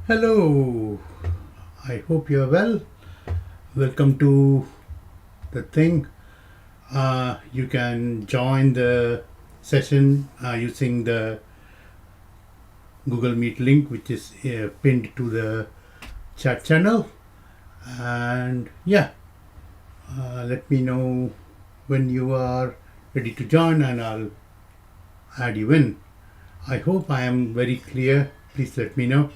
Hello, I hope you are well. Welcome to the thing. You can join the session using the Google Meet link, which is pinned to the chat channel. And yeah, let me know when you are ready to join, and I'll add you in. I hope I am very clear. Please let me know.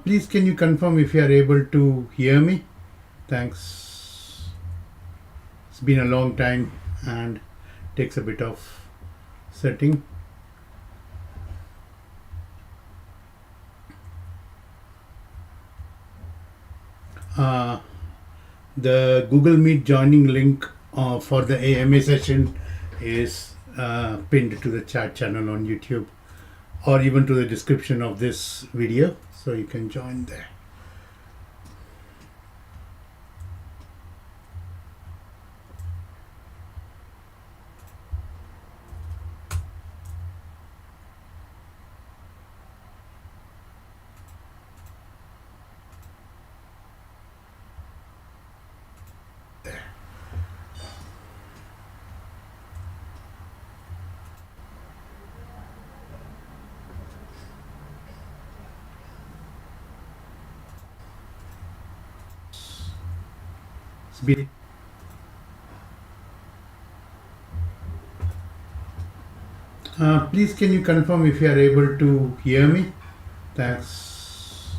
Please, can you confirm if you are able to hear me? Thanks. It's been a long time and takes a bit of setting. Uh, the Google Meet joining link for the AMA session is pinned to the chat channel on YouTube or even to the description of this video, so you can join there. It's been please, can you confirm if you are able to hear me? Thanks.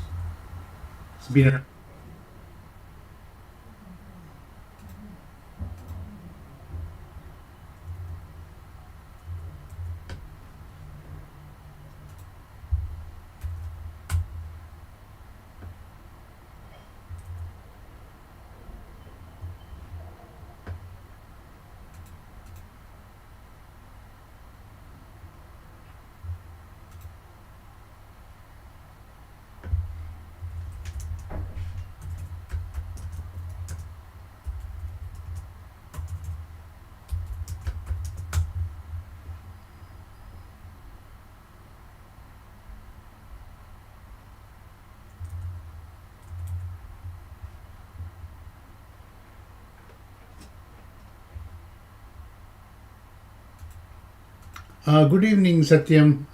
It's been a good evening, Satyam.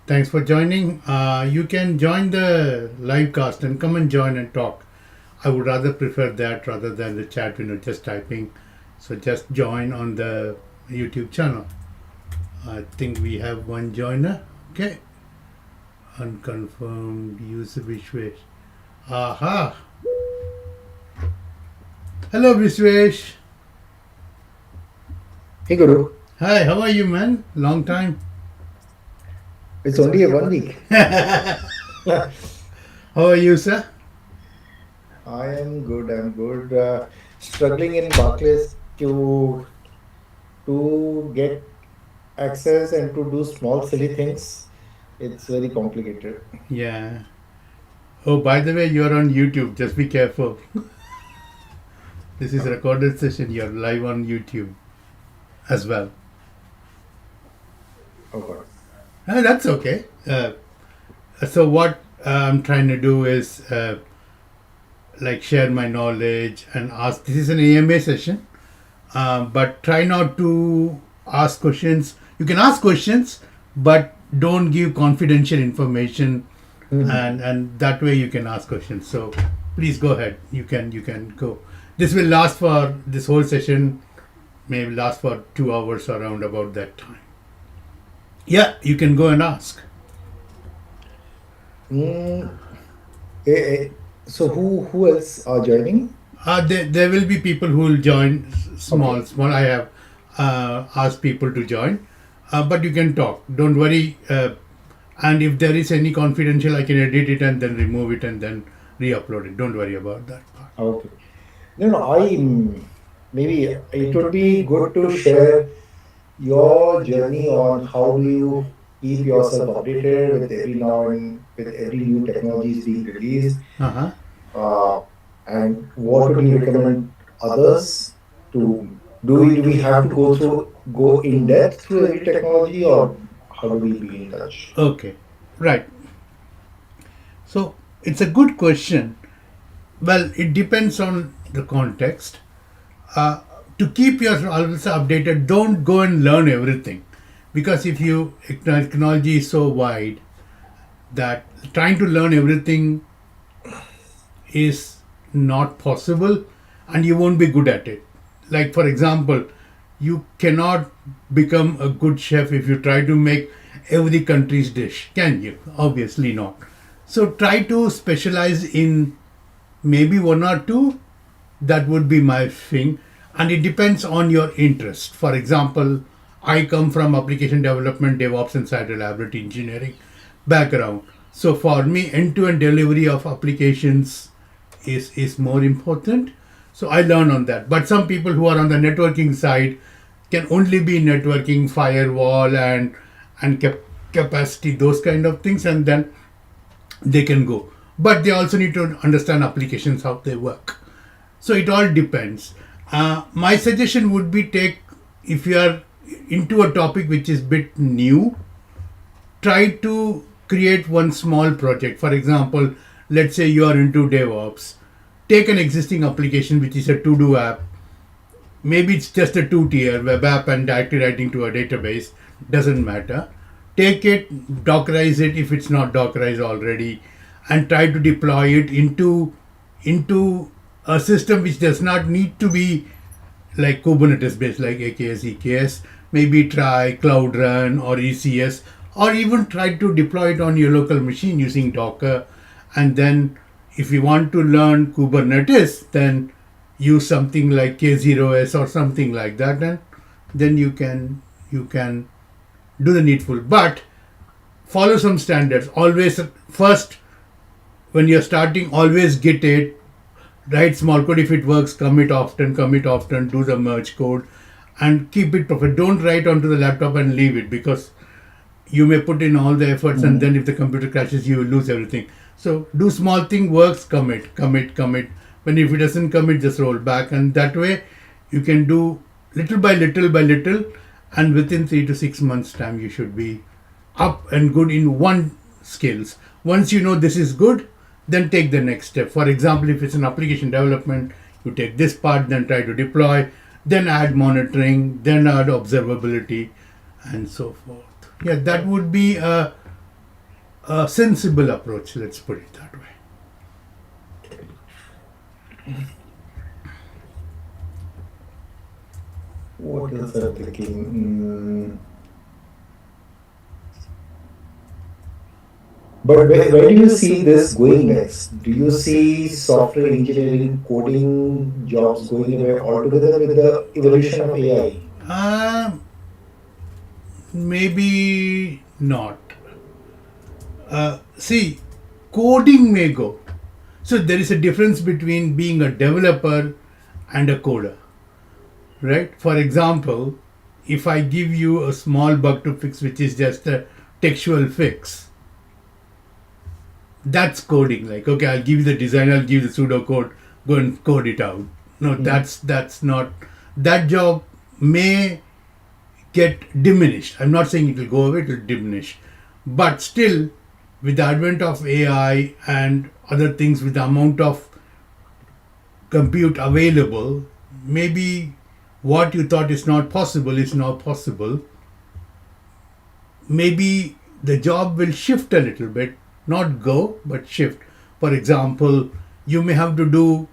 Thanks for joining. You can join the live cast and come and join and talk. I would rather prefer that rather than the chat, just typing. So just join on the YouTube channel. I think we have one joiner. Okay. Unconfirmed user Vishwesh. Aha. Hello, Vishwesh. Hey Guru, Hi, how are you, man? Long time. it's only a 1 week. How are you, sir? I am good. I'm good. Struggling in Barclays to get access and to do small silly things. It's very complicated. Yeah. Oh, by the way, you're on YouTube. Just be careful. This is a recorded session. You're live on YouTube as well. Oh God. That's okay. So what I'm trying to do is like share my knowledge and ask. This is an AMA session, but try not to ask questions. You can ask questions, but don't give confidential information, Mhm. and that way you can ask questions. So please go ahead. You can go. This will last for this whole session. May last for 2 hours around about that time. Yeah, you can go and ask. Mm, eh, eh, so who else are joining? There will be people who will join Okay. small. I have asked people to join, but you can talk. Don't worry. And if there is any confidential, I can edit it and then remove it and then re-upload it. Don't worry about that part. Okay. No, maybe it would be good to share your journey on how do you keep yourself updated with every now and with every new technologies being released, Uh-huh. uh, and what would you recommend others to do we have to go in depth through every technology, or how do we be in touch? Okay. Right. So it's a good question. Well, it depends on the context. Uh, to keep yourself always updated, don't go and learn everything, because if you technology is so wide that trying to learn everything is not possible, and you won't be good at it. Like, for example, you cannot become a good chef if you try to make every country's dish, can you? Obviously not. So try to specialize in maybe one or two. That would be my thing, and it depends on your interest. For example, I come from application development, DevOps, and site reliability engineering background. So for me, end-to-end delivery of applications is more important. So I learn on that. But some people who are on the networking side can only be networking, firewall, and capacity, those kind of things, and then they can go. But they also need to understand applications, how they work. So it all depends. My suggestion would be, take, if you are into a topic which is bit new, try to create one small project. For example, let's say you are into DevOps. Take an existing application which is a to-do app. Maybe it's just a two-tier web app and directly writing to a database. Doesn't matter. Take it, dockerize it if it's not dockerized already, and try to deploy it into a system which does not need to be like Kubernetes based, like AKS, EKS. Maybe try Cloud Run or ECS, or even try to deploy it on your local machine using Docker. And then, if you want to learn Kubernetes, then use something like K0s or something like that, and then you can do the needful. But follow some standards. Always first, when you're starting, always git it, write small code. If it works, commit often, do the merge code, and keep it perfect. Don't write onto the laptop and leave it, because you may put in all the efforts and Mhm. then if the computer crashes, you will lose everything. So do small thing, works, commit. When if it doesn't commit, just roll back, and that way you can do little by little, and within 3 to 6 months time you should be up and good in one skills. Once you know this is good, then take the next step. For example, if it's an application development, you take this part, then try to deploy, then add monitoring, then add observability, and so forth. Yeah, that would be a sensible approach. Let's put it that way. What else I'm thinking? But where do you see this going next? Do you see software engineering, coding jobs going away altogether with the evolution of AI? Uh, Maybe not. See, coding may go. So there is a difference between being a developer and a coder, right? For example, if I give you a small bug to fix, which is just a textual fix, that's coding. Like, okay, I'll give you the design, I'll give you the pseudocode, go and code it out. No, that's not. That job may get diminished. I'm not saying it will go away, it will diminish. But still, with the advent of AI and other things, with the amount of compute available, maybe what you thought is not possible is now possible. Maybe the job will shift a little bit, not go, but shift. For example, you may have to do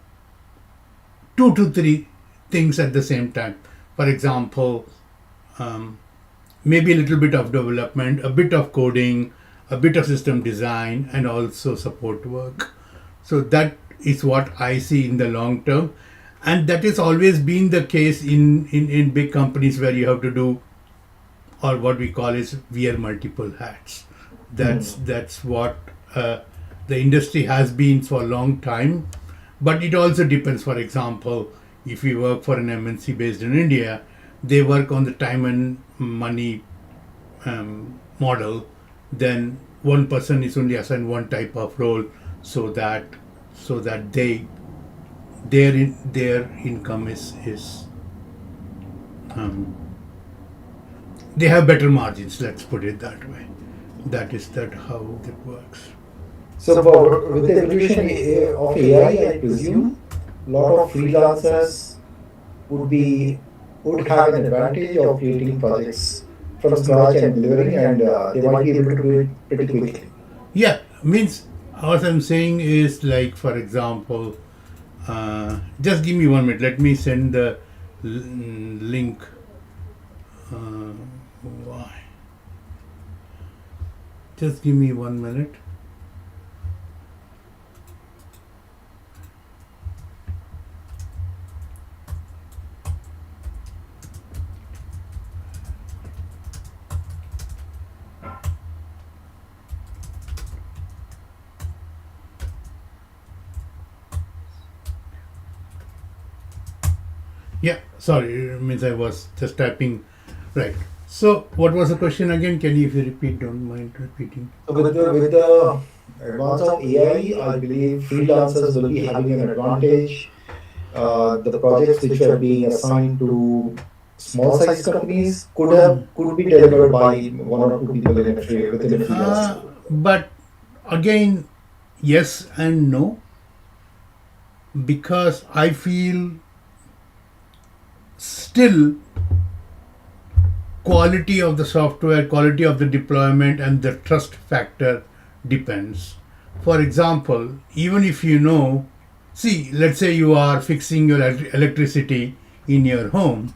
2 to 3 things at the same time. For example, maybe a little bit of development, a bit of coding, a bit of system design, and also support work. So that is what I see in the long term. And that has always been the case in big companies where you have to do, or what we call is wear multiple hats. That's what the industry has been for a long time. But it also depends. For example, if you work for an MNC based in India, they work on the time and money model. Then one person is only assigned one type of role, so that their income is they have better margins. Let's put it that way. That how it works. So, with the evolution of AI, I presume a lot of freelancers would be would have an advantage of creating projects from scratch and delivering, and they might be able to do it pretty quickly. Yeah, means what I'm saying is, like, for example, just give me 1 minute. Let me send the link. Why? Just give me 1 minute. Yeah, sorry, it means I was just typing. Right. So, what was the question again? Can you, if you repeat, don't mind repeating? So, with the advance of AI, I believe freelancers will be having an advantage. The projects which are being assigned to small size companies could be delivered by one or two people within a freelance role. But again, yes and no, because I feel still quality of the software, quality of the deployment, and the trust factor depends. For example, even if you know, see, let's say you are fixing your electricity in your home,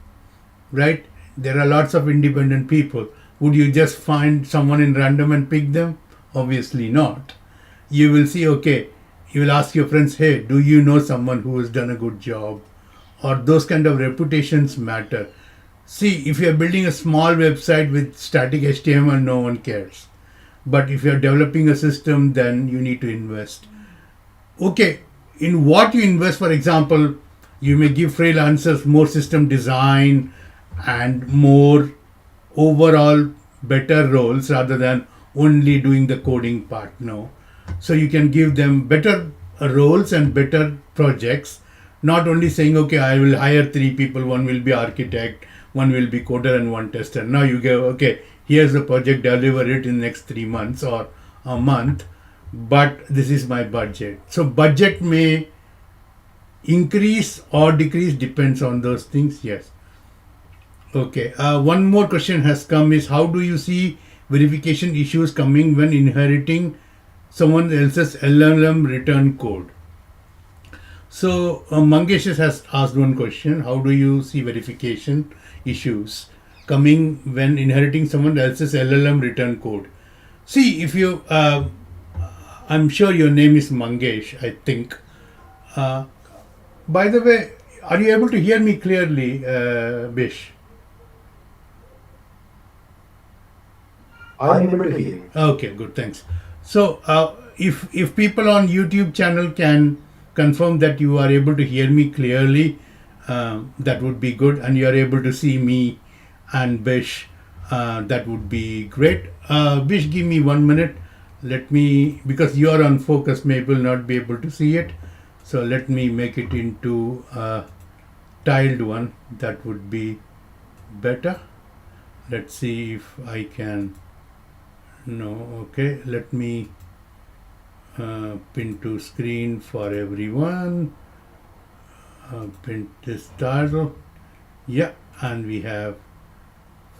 right? There are lots of independent people. Would you just find someone in random and pick them? Obviously not. You will see, okay, you will ask your friends, hey, do you know someone who has done a good job? Or those kind of reputations matter. See, if you are building a small website with static HTML, no one cares. But if you are developing a system, then you need to invest. Okay, in what you invest, for example, you may give freelancers more system design and more overall better roles rather than only doing the coding part. No. So you can give them better roles and better projects, not only saying, okay, I will hire 3 people, one will be architect, one will be coder, and one tester. Now you go, okay, here's the project, deliver it in the next 3 months or a month, but this is my budget. So budget may increase or decrease, depends on those things. Yes. Okay. One more question has come is, how do you see verification issues coming when inheriting someone else's LLM written code? So Mangesh has asked one question: how do you see verification issues coming when inheriting someone else's LLM written code? See, if you, I'm sure your name is Mangesh, I think. By the way, are you able to hear me clearly, Bish? I'm able to hear you. Okay, good, thanks. So, if people on YouTube channel can confirm that you are able to hear me clearly, that would be good, and you are able to see me and Bish, that would be great. Bish, give me 1 minute. Let me, because you are on focus, may will not be able to see it. So let me make it into a tiled one. That would be better. Let's see if I can. No, okay. Let me pin to screen for everyone. Pin this title. Yeah, and we have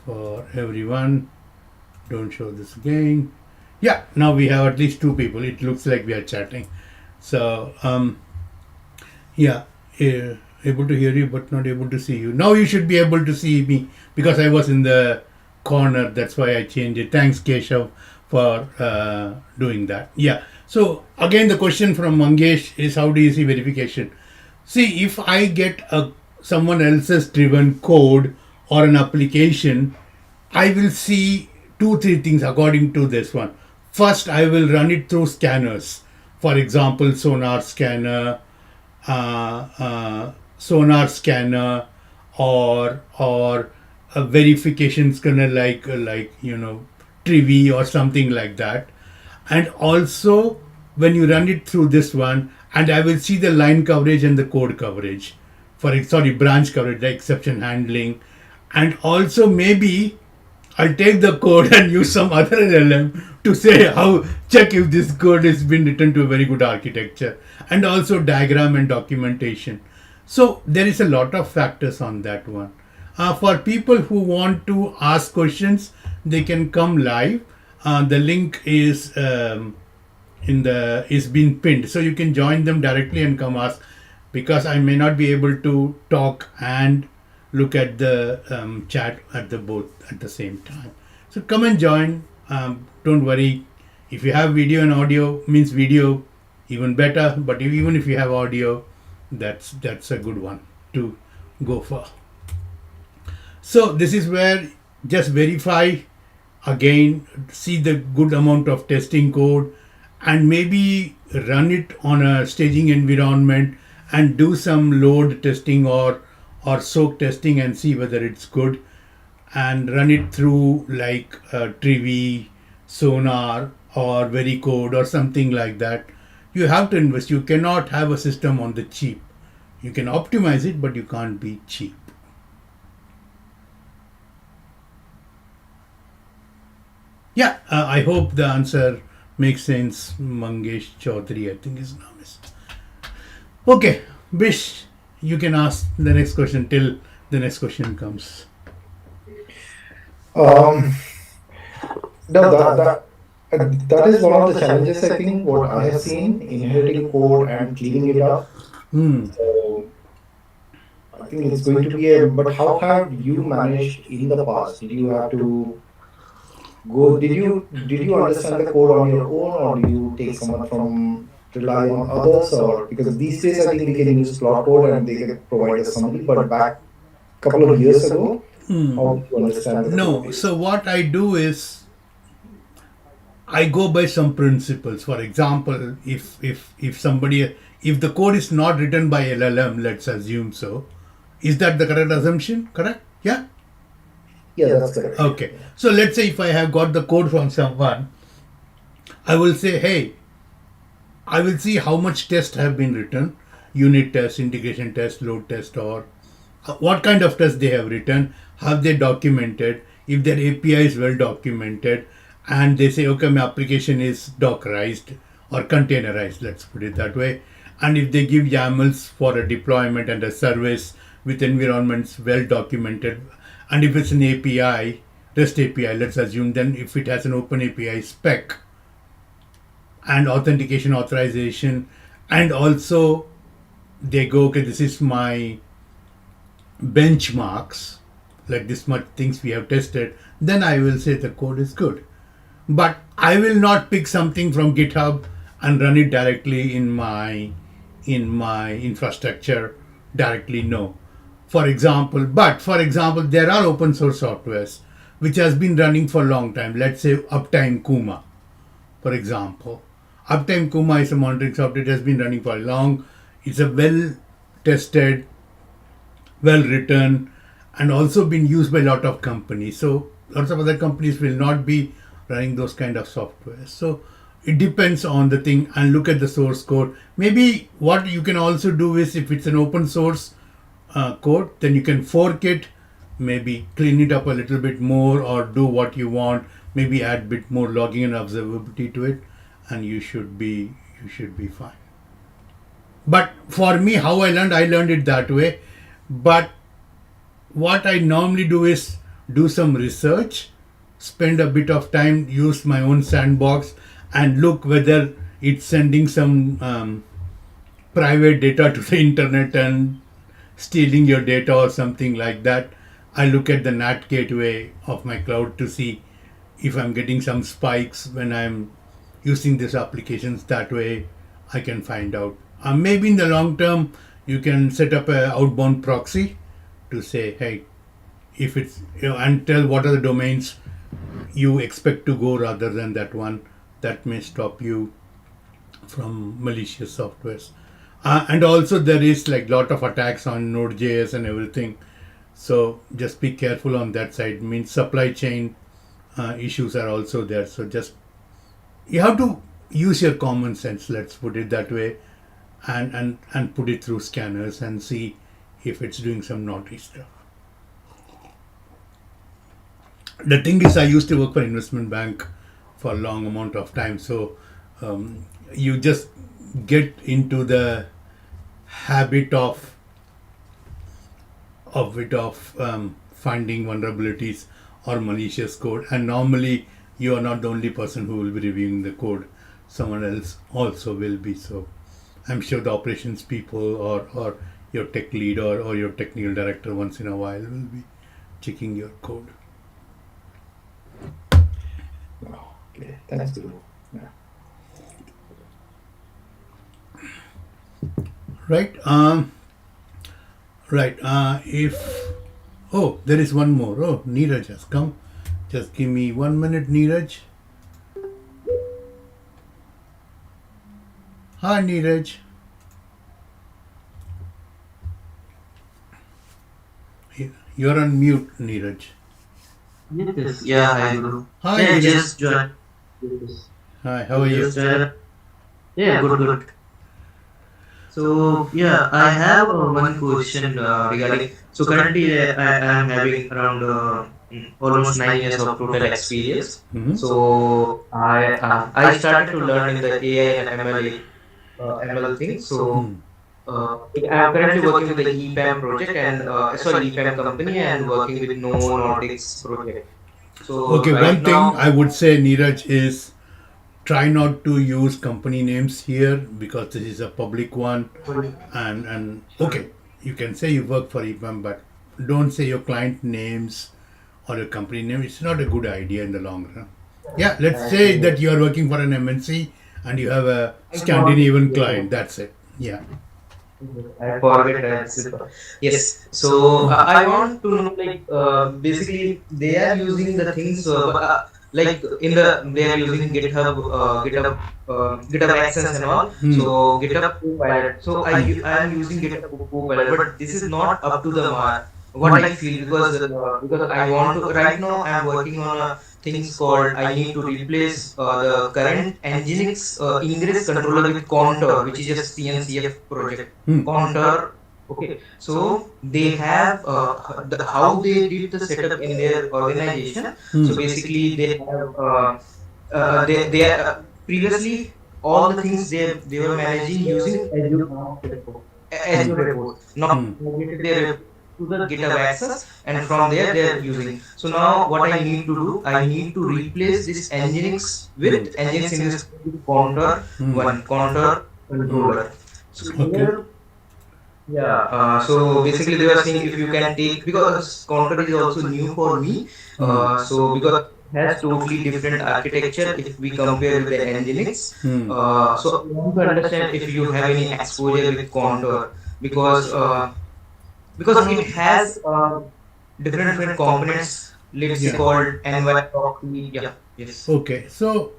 for everyone. Don't show this again. Yeah, now we have at least two people. It looks like we are chatting. So, yeah, able to hear you but not able to see you. Now you should be able to see me because I was in the corner. That's why I changed it. Thanks, Keshav, for doing that. Yeah. So again, the question from Mangesh is, how do you see verification? See, if I get someone else's driven code or an application, I will see two, three things according to this one. First, I will run it through scanners. For example, sonar scanner, or a verification scanner like Trivi or something like that. And also, when you run it through this one, and I will see the line coverage and the code coverage, branch coverage, the exception handling, and also maybe I'll take the code and use some other LLM to say check if this code has been written to a very good architecture, and also diagram and documentation. So there is a lot of factors on that one. For people who want to ask questions, they can come live. The link is is been pinned, so you can join them directly and come ask, because I may not be able to talk and look at the chat at the both at the same time. So come and join. Don't worry. If you have video and audio, means video, even better. But even if you have audio, that's a good one to go for. So this is where just verify again, see the good amount of testing code, and maybe run it on a staging environment and do some load testing or soak testing and see whether it's good, and run it through like Trivi, Sonar, or Vericode or something like that. You have to invest. You cannot have a system on the cheap. You can optimize it, but you can't be cheap. Yeah, I hope the answer makes sense. Mangesh Chaudhary, I think his name is. Okay, Bish, you can ask the next question till the next question comes. Um, no, that is one of the challenges, I think, what I have seen, inheriting code and cleaning it up. So I think it's going to be but how have you managed in the past? Did you have to did you understand the code on your own, or do you take someone from rely on others? Or because these days I think we can use Plot Code and they can provide us summary, but back a couple of years ago, how did you understand the code No, base? so what I do is I go by some principles. For example, if somebody, if the code is not written by LLM, let's assume so. Is that the correct assumption? Correct? Yeah? Yeah, that's correct. Okay. So let's say if I have got the code from someone, I will say, hey, I will see how much tests have been written, unit test, integration test, load test, or what kind of tests they have written, have they documented, if their API is well documented, and they say, okay, my application is Dockerized or containerized, let's put it that way. And if they give YAMLs for a deployment and a service with environments well documented, and if it's an API, REST API, let's assume, then if it has an open API spec and authentication authorization, and also they go, okay, this is my benchmarks, like this much things we have tested, then I will say the code is good. But I will not pick something from GitHub and run it directly in my infrastructure directly. No. For example, there are open source softwares. which has been running for a long time. Let's say Uptime Kuma, for example. Uptime Kuma is a monitoring software. It has been running for long. It's a well tested, well written, and also been used by a lot of companies. So lots of other companies will not be running those kind of software. So it depends on the thing, and look at the source code. Maybe what you can also do is, if it's an open source code, then you can fork it, maybe clean it up a little bit more, or do what you want, maybe add a bit more logging and observability to it, and you should be fine. But for me, how I learned it that way. But what I normally do is do some research, spend a bit of time, use my own sandbox, and look whether it's sending some private data to the internet and stealing your data or something like that. I look at the NAT gateway of my cloud to see if I'm getting some spikes when I'm using these applications. That way I can find out. Maybe in the long term, you can set up an outbound proxy to say, hey, if it's, and tell what are the domains you expect to go rather than that one. That may stop you from malicious softwares. And also there is like lot of attacks on Node.js and everything. So just be careful on that side. Means supply chain issues are also there. So just, you have to use your common sense, let's put it that way, and put it through scanners and see if it's doing some naughty stuff. The thing is, I used to work for investment bank for a long amount of time, so you just get into the habit of finding vulnerabilities or malicious code, and normally you are not the only person who will be reviewing the code. Someone else also will be. So I'm sure the operations people or your tech lead or your technical director once in a while will be checking your code. Okay, thanks, Guru. Yeah. Right. Right. There is one more. Oh, Neeraj has come. Just give me 1 minute, Neeraj. Hi, Neeraj. You're on mute, Neeraj. Yes, yeah, hi Guru. Hi, Yeah, Neeraj. just join. Yes. Hi, how are you? Just yeah, good. So yeah, I have one question regarding. So currently, I am having around almost 9 years of total experience. Mm-hmm. So I started to learn in the AI and ML thing. So I am currently working with the EPAM project and EPAM company and working with No Nordics project. So Okay, right one thing now. I would say, Neeraj, is try not to use company names here because this is a public one. And okay, you can say you work for EPAM, but don't say your client names or your company name. It's not a good idea in the long run. Yeah, let's say that you are working for an MNC and you have a Scandinavian client. That's it. Yeah. I forget that. Yes. So I want to know, like, basically they are using the things, like in the they are using GitHub Actions and all. So GitHub Copilot. So I am using GitHub Copilot, but this is not up to the mark. What I feel, because I want to right now I am working on a things called I need to replace the current Nginx ingress controller with Contour, which is a CNCF project. Contour. Okay, so they have how they did the setup in their organization. So basically, they have they are previously all the things they were managing using Azure report. Now migrated their to the GitHub Access, and from there they are using. So now what I need to do, I need to replace this Nginx with Nginx in this Contour Contour controller. So here. Yeah. So basically, they were saying if you can take, because Contour is also new for me. So because it has totally different architecture if we compare with the Nginx. So I want to understand if you have any exposure with Contour, because it has different components let's say Yeah. called NY yeah, yes. Okay. So,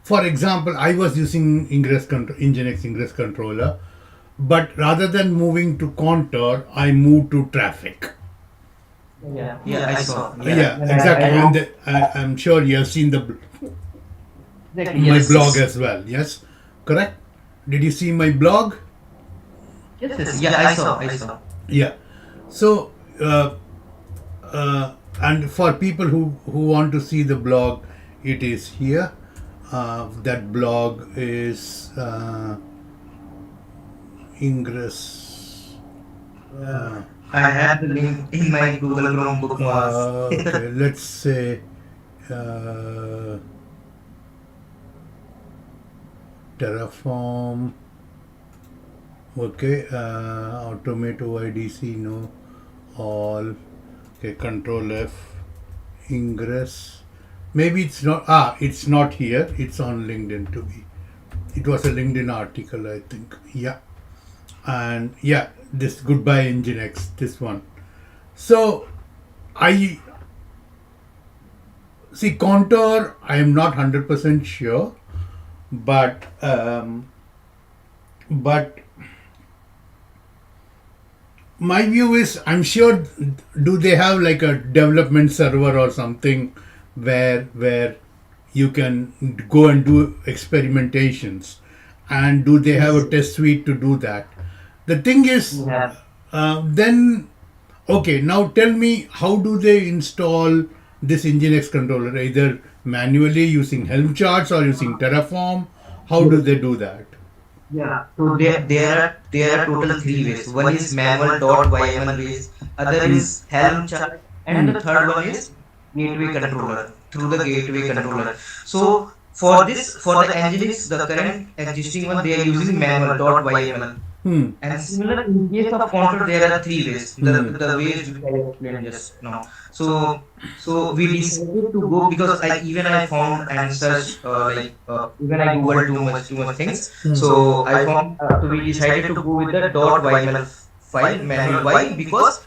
for example, I was using Nginx ingress controller, but rather than moving to contour, I moved to traffic. Yeah, I saw. Yeah. Yeah, exactly. And I'm sure you have seen Exactly. my Yes, blog yes. as well. Yes, correct. Did you see my blog? Yes, yes. Yeah, I saw. I saw. Yeah. So, and for people who want to see the blog, it is here. That blog is Ingress. I have the link in my Google Chrome bookmarks. Okay, let's say uh, Terraform. Okay, automate OIDC, no, all. Okay, Control F, Ingress. Maybe it's not. It's not here. It's on LinkedIn to be. It was a LinkedIn article, I think. Yeah, and yeah, this Goodbye Nginx, this one. So I see Contour. I am not 100% sure, but but my view is I'm sure do they have like a development server or something where you can go and do experimentations, and do they have a Yes. test suite to do that? The thing is, Yeah. then okay, now tell me, how do they install this Nginx controller, either manually using Helm charts or using Terraform? How do they do that? Yeah. So there are total three ways. One is manual .yml ways, other is Helm chart, and the third one is gateway controller through the gateway controller. So for the Nginx, the current existing one, they are using manual .yml. Hmm. And similar in case of contour, there are three ways. Hmm. The ways which I explained just now. So we decided to go because I found and searched even I googled too much things. So I found so we decided to go with the .yml file manual. Why? Because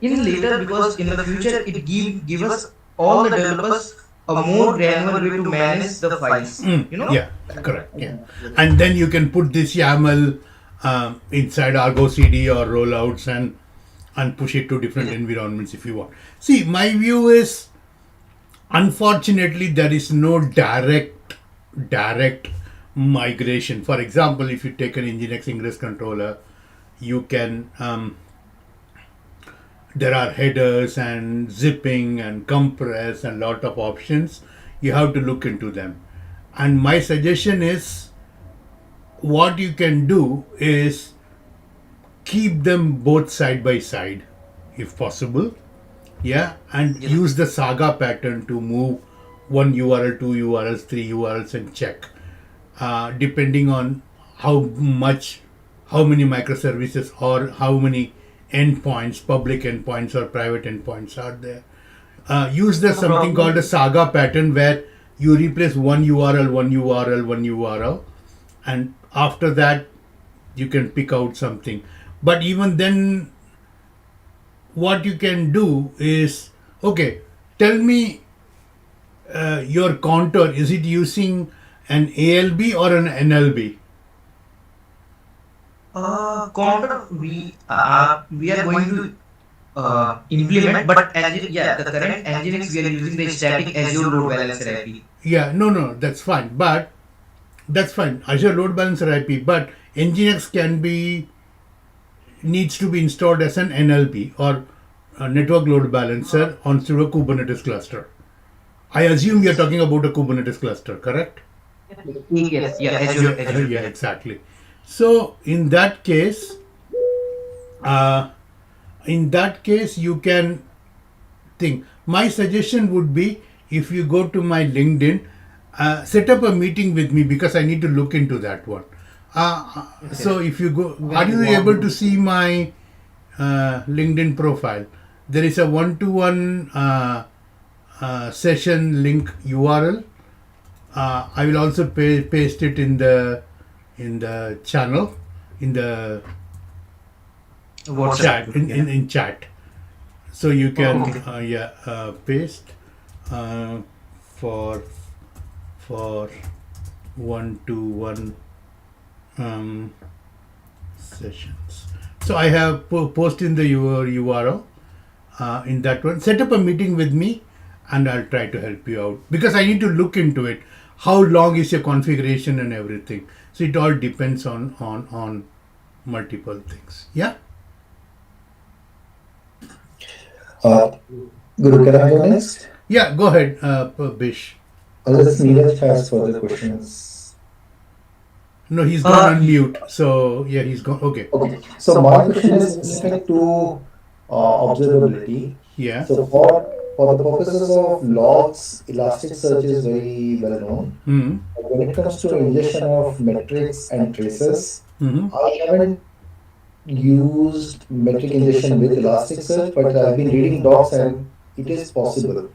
in the future it give us all the developers a more granular way to manage the files. Yeah, correct. Yeah, and then you can put this YAML inside Argo CD or rollouts and push it to different environments if you want. See, my view is, unfortunately, there is no direct migration. For example, if you take an Nginx ingress controller, you can there are headers and zipping and compress and lot of options. You have to look into them. And my suggestion is, what you can do is keep them both side by side if possible. Yeah, and Yes. use the saga pattern to move one URL, two URLs, three URLs, and check. Depending on how much, how many microservices or how many endpoints, public endpoints or private endpoints are there. Use the No something called a problem. saga pattern where you replace one URL, one URL, one URL, and after that you can pick out something. But even then, what you can do is, okay, tell me your contour, is it using an ALB or an NLB? Counter we are going to implement, but the current Nginx we are using the static Azure load balancer IP. Yeah, no, that's fine. But that's fine. Azure Load Balancer IP, but Nginx can be needs to be installed as an NLB or a network load balancer onto a Kubernetes cluster. I assume you're talking about a Kubernetes cluster, correct? Yes, yeah, Azure, Yeah, yeah. exactly. So uh, in that case, you can think. My suggestion would be, if you go to my LinkedIn, set up a meeting with me because I need to look into that one. So if you go, When are you you able to want. see my LinkedIn profile? There is a one-to-one session link URL. I will also paste it in the channel, in the WhatsApp chat, group, yeah. in chat. So you can Okay. paste uh, for for 1-to-1 um, sessions. So I have post in the your URL in that one. Set up a meeting with me, and I'll try to help you out because I need to look into it. How long is your configuration and everything? So it all depends on multiple things. Yeah. Uh, Guru, can I go next? Yeah. Go ahead, Bish. Unless Neeraj has further questions. No, he's gone on Uh, mute. So yeah, he's gone. Okay. Okay. So my question is specific to observability. Yeah. So for the purposes of logs, Elasticsearch is very well known. Hmm. But when it comes to ingestion of metrics and traces, Hmm. I haven't used metric ingestion with Elasticsearch, but I've been reading docs and it is possible.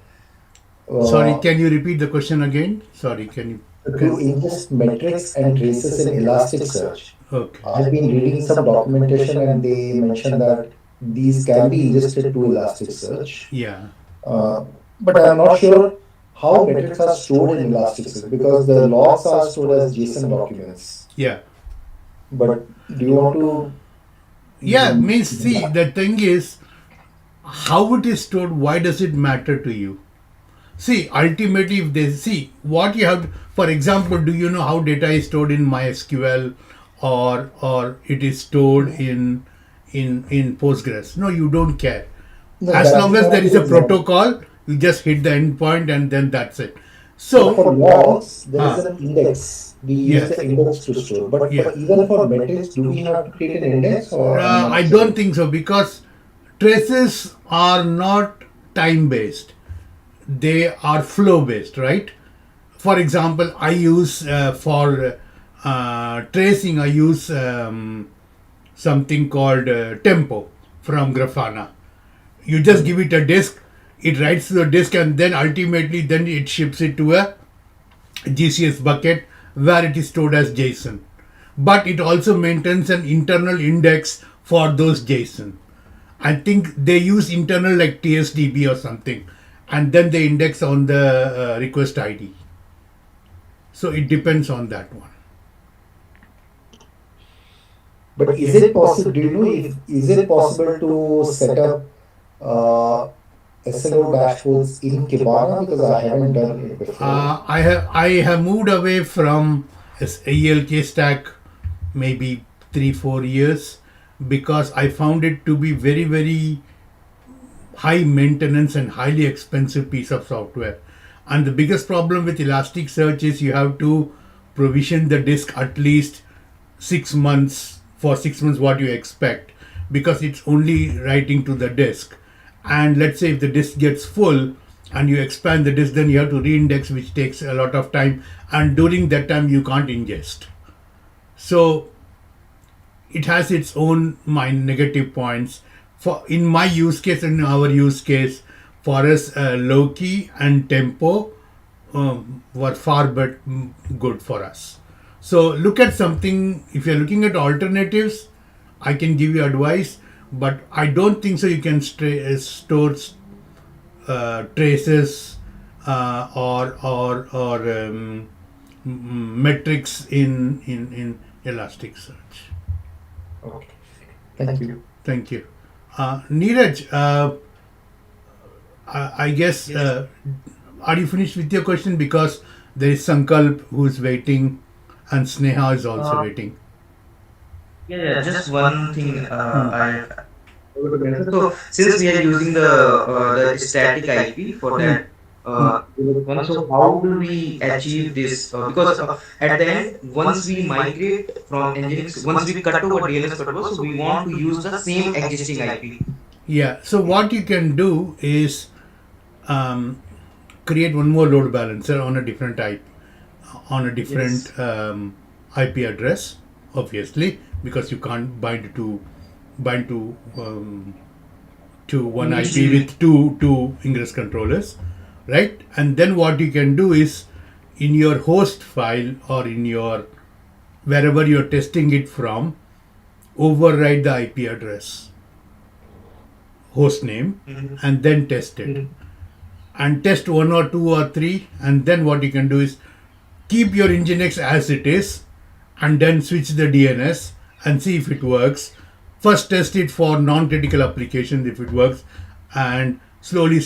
Sorry, Uh, can you repeat the question again? Sorry, can you? to ingest metrics and traces in Elasticsearch. Okay. I've been reading some documentation and they mention that these can be ingested to Elasticsearch. Yeah. Uh, but I'm not sure how metrics are stored in Elasticsearch because the logs are stored as JSON documents. Yeah. But do you want to? Yeah. Means see, the thing is, how it is stored. Why does it matter to you? See, ultimately, if they see what you have, for example, do you know how data is stored in MySQL, or it is stored in Postgres? No, you don't care. No, As that's long as not there is the a example. protocol, you just hit the endpoint and then that's it. But So, for logs, there is huh, an index. We use the yes, index to store. But yeah. even for metrics, do we have to create an index or I'm not I sure? don't think so because traces are not time based; they are flow based, right? For example, I use for tracing, I use something called Tempo from Grafana. You just give it a disk, it writes to the disk, and then ultimately then it ships it to a GCS bucket where it is stored as JSON. But it also maintains an internal index for those JSON. I think they use internal like TSDB or something, and then they index on the request ID. So it depends on that one. But is it possible? Do you know if is it possible to set up uh, SLO dashboards in Kibana? Because I haven't done it before. I have moved away from ELK stack maybe 3-4 years because I found it to be very high maintenance and highly expensive piece of software. And the biggest problem with Elasticsearch is you have to provision the disk at least 6 months, for 6 months what you expect, because it's only writing to the disk. And let's say if the disk gets full and you expand the disk, then you have to reindex, which takes a lot of time. And during that time, you can't ingest. So it has its own my negative points. For in my use case and in our use case, for us, Loki and Tempo were far but good for us. So look at something. If you're looking at alternatives, I can give you advice, but I don't think so. You can store traces or metrics in Elasticsearch. Okay. Thank you. Thank you. Neeraj, I guess, are you finished with your question? Because there is Sankalp who's waiting and Sneha is also uh, waiting. yeah, just one thing Hmm. I forgot to mention. So since we are using the static IP for Hmm. that Hmm. one, so how do we achieve this? Because at the end, once we migrate from Nginx, once we cut over DNS cutover, so we want to use the same existing IP. Yeah. So what you can do is um, create one more load balancer on a different IP, on a Yes. different IP address, obviously, because you can't bind to one IP Mutually. with two ingress controllers, right? And then what you can do is in your host file or in your wherever you're testing it from, override the IP address. host name Mhm. and then test it. And test one or two or three, and then what you can do is keep your Nginx as it is and then switch the DNS and see if it works. First test it for non-critical applications if it works, and slowly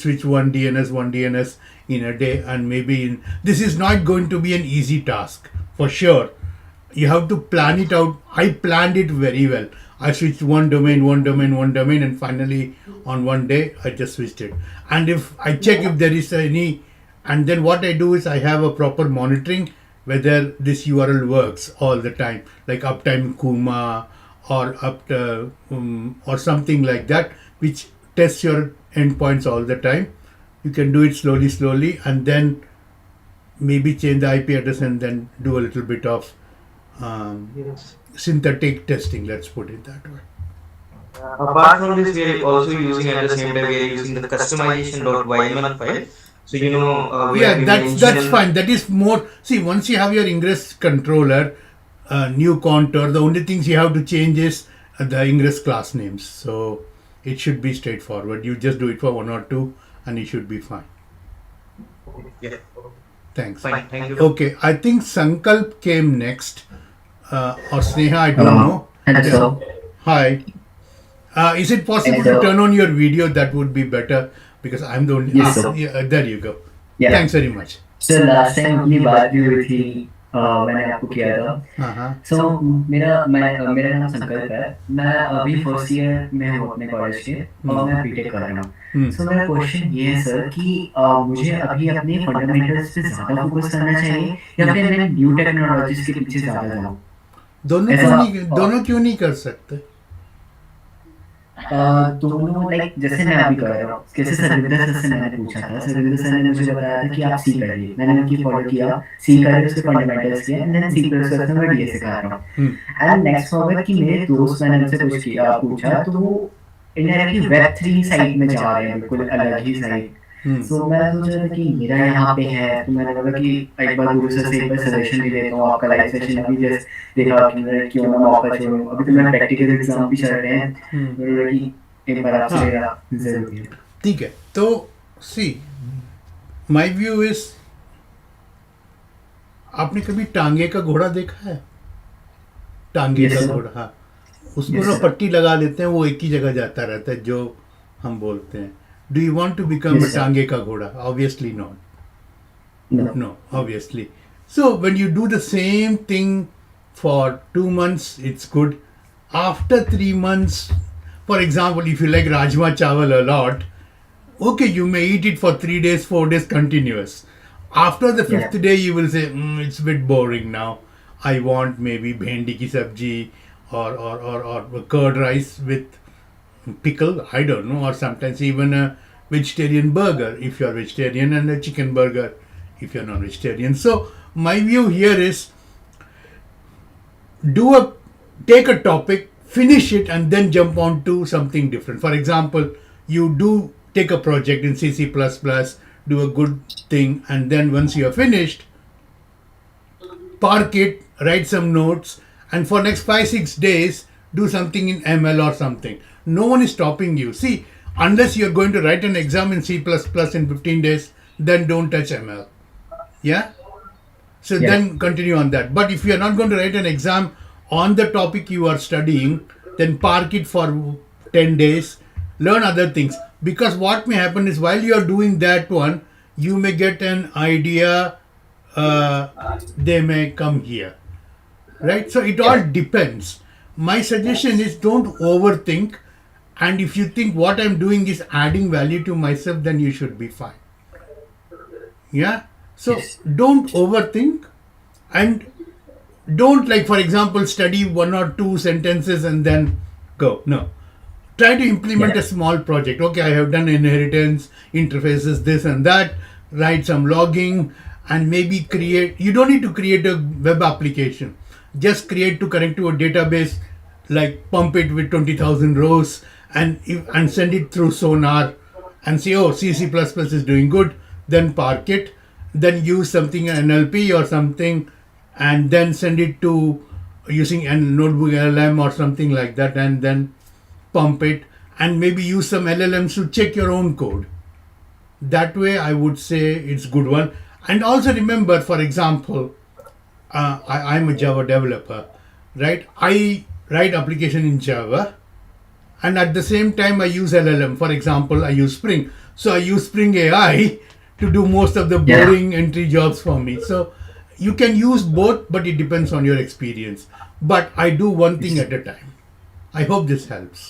switch one DNS in a day. And maybe this is not going to be an easy task for sure. You have to plan it out. I planned it very well. I switched one domain, and finally on one day I just switched it. And if I check if there is any, and then what I do is I have a proper monitoring whether this URL works all the time, like uptime Kuma or or something like that, which tests your endpoints all the time. You can do it slowly, and then maybe change the IP address and then do a little bit of Yes. synthetic testing, let's put it that way. Apart from this, we are also using at the same time we are using the customization.yml file. So where Yeah, we that's mention. fine. That is more. See, once you have your ingress controller, new contour, the only things you have to change is the ingress class names. So it should be straightforward. You just do it for one or two, and it should be fine. Yeah. Thanks. Fine. Thank you. Okay, I think Sankalp came next, or Sneha. I don't know. Hello, Yeah. sir. Hi. Is it possible Yes, to sir. turn on your video? That would be better because I'm the only. Yes, sir. Yeah, there you go. Yeah. Thanks very much. So last time अपनी बात भी हुई थी मैंने आपको किया था. Uh-huh. सो मेरा नाम संकल्प है. मैं अभी फर्स्ट ईयर में हूँ अपने कॉलेज के और मैं बीटेक कर रहा हूँ. सो मेरा क्वेश्चन ये है सर कि मुझे अभी अपने फंडामेंटल्स पे ज़्यादा फोकस करना चाहिए या फिर मैं न्यू टेक्नोलॉजीज के पीछे ज़्यादा जाऊँ. दोनों क्यों नहीं कर सकते? दोनों लाइक जैसे मैं अभी कर रहा हूँ. जैसे सरविंदर सर से मैंने पूछा था. सरविंदर सर ने मुझे बताया था कि आप सी करिए. मैंने उनकी फॉलो किया. सी करिए, उसके फंडामेंटल्स किए and then C plus plus में मैं डीएस सिखा रहा हूँ. एंड नेक्स्ट फॉरवर्ड कि मेरे दोस्त मैंने उनसे कुछ किया पूछा तो वो इनडायरेक्टली वेब 3 साइड में जा रहे हैं, बिल्कुल अलग ही साइड. सो मैं सोच रहा था कि मेरा यहाँ पे है तो मैंने बोला कि एक बार गुरु सर से एक बार सजेशन ले लेता हूँ. आपका लाइव सेशन अभी जस्ट देखा कि मैं क्यों ना मौका छोड़ूं. अभी तो मेरा प्रैक्टिकल एग्जाम भी चल रहे हैं. मैंने बोला कि एक बार आपसे मेरा जरूरी है. ठीक है. तो सी माय व्यू इज, आपने कभी टांगे का घोड़ा देखा है? टांगे Yes, का sir. घोड़ा, हाँ. उसको Yes, ना sir. पट्टी लगा देते हैं, वो एक ही जगह जाता रहता है, जो हम बोलते हैं. Do you want to become Yes, a sir. टांगे का घोड़ा? Obviously not. No. No, obviously. So when you do the same thing for 2 months, it's good. After 3 months, for example, if you like rajma chawal a lot, okay, you may eat it for 3 days, 4 days continuous. After the fifth Yeah. day, you will say, it's a bit boring now. I want maybe bhendi ki sabji or curd rice with pickle, I don't know, or sometimes even a vegetarian burger if you're vegetarian and a chicken burger if you're non-vegetarian. So my view here is take a topic, finish it, and then jump on to something different. For example, you do take a project in C++, do a good thing, and then once you are finished, park it, write some notes, and for next 5-6 days do something in ML or something. No one is stopping you. See, unless you're going to write an exam in C++ in 15 days, then don't touch ML. Yeah? So Yeah. then continue on that. But if you are not going to write an exam on the topic you are studying, then park it for 10 days, learn other things. Because what may happen is while you are doing that one, you may get an idea, they may come here. Right? So it all depends. My suggestion is don't overthink. And if you think what I'm doing is adding value to myself, then you should be fine. Yeah? So Yes. don't overthink, and don't, like, for example, study 1 or 2 sentences and then go. No. Try to implement Yeah. a small project. Okay, I have done inheritance, interfaces, this and that. Write some logging and maybe create. You don't need to create a web application. Just create to connect to a database, like pump it with 20,000 rows and send it through Sonar and say, oh, C++ is doing good. Then park it. Then use something NLP or something, and then send it to using a notebook LLM or something like that, and then pump it, and maybe use some LLMs to check your own code. That way, I would say it's good one. And also remember, for example, I'm a Java developer, right? I write application in Java, and at the same time I use LLM. For example, I use Spring. So I use Spring AI to do most of the Yeah. boring entry jobs for me. So you can use both, but it depends on your experience. But I do one thing at a time. I hope this helps.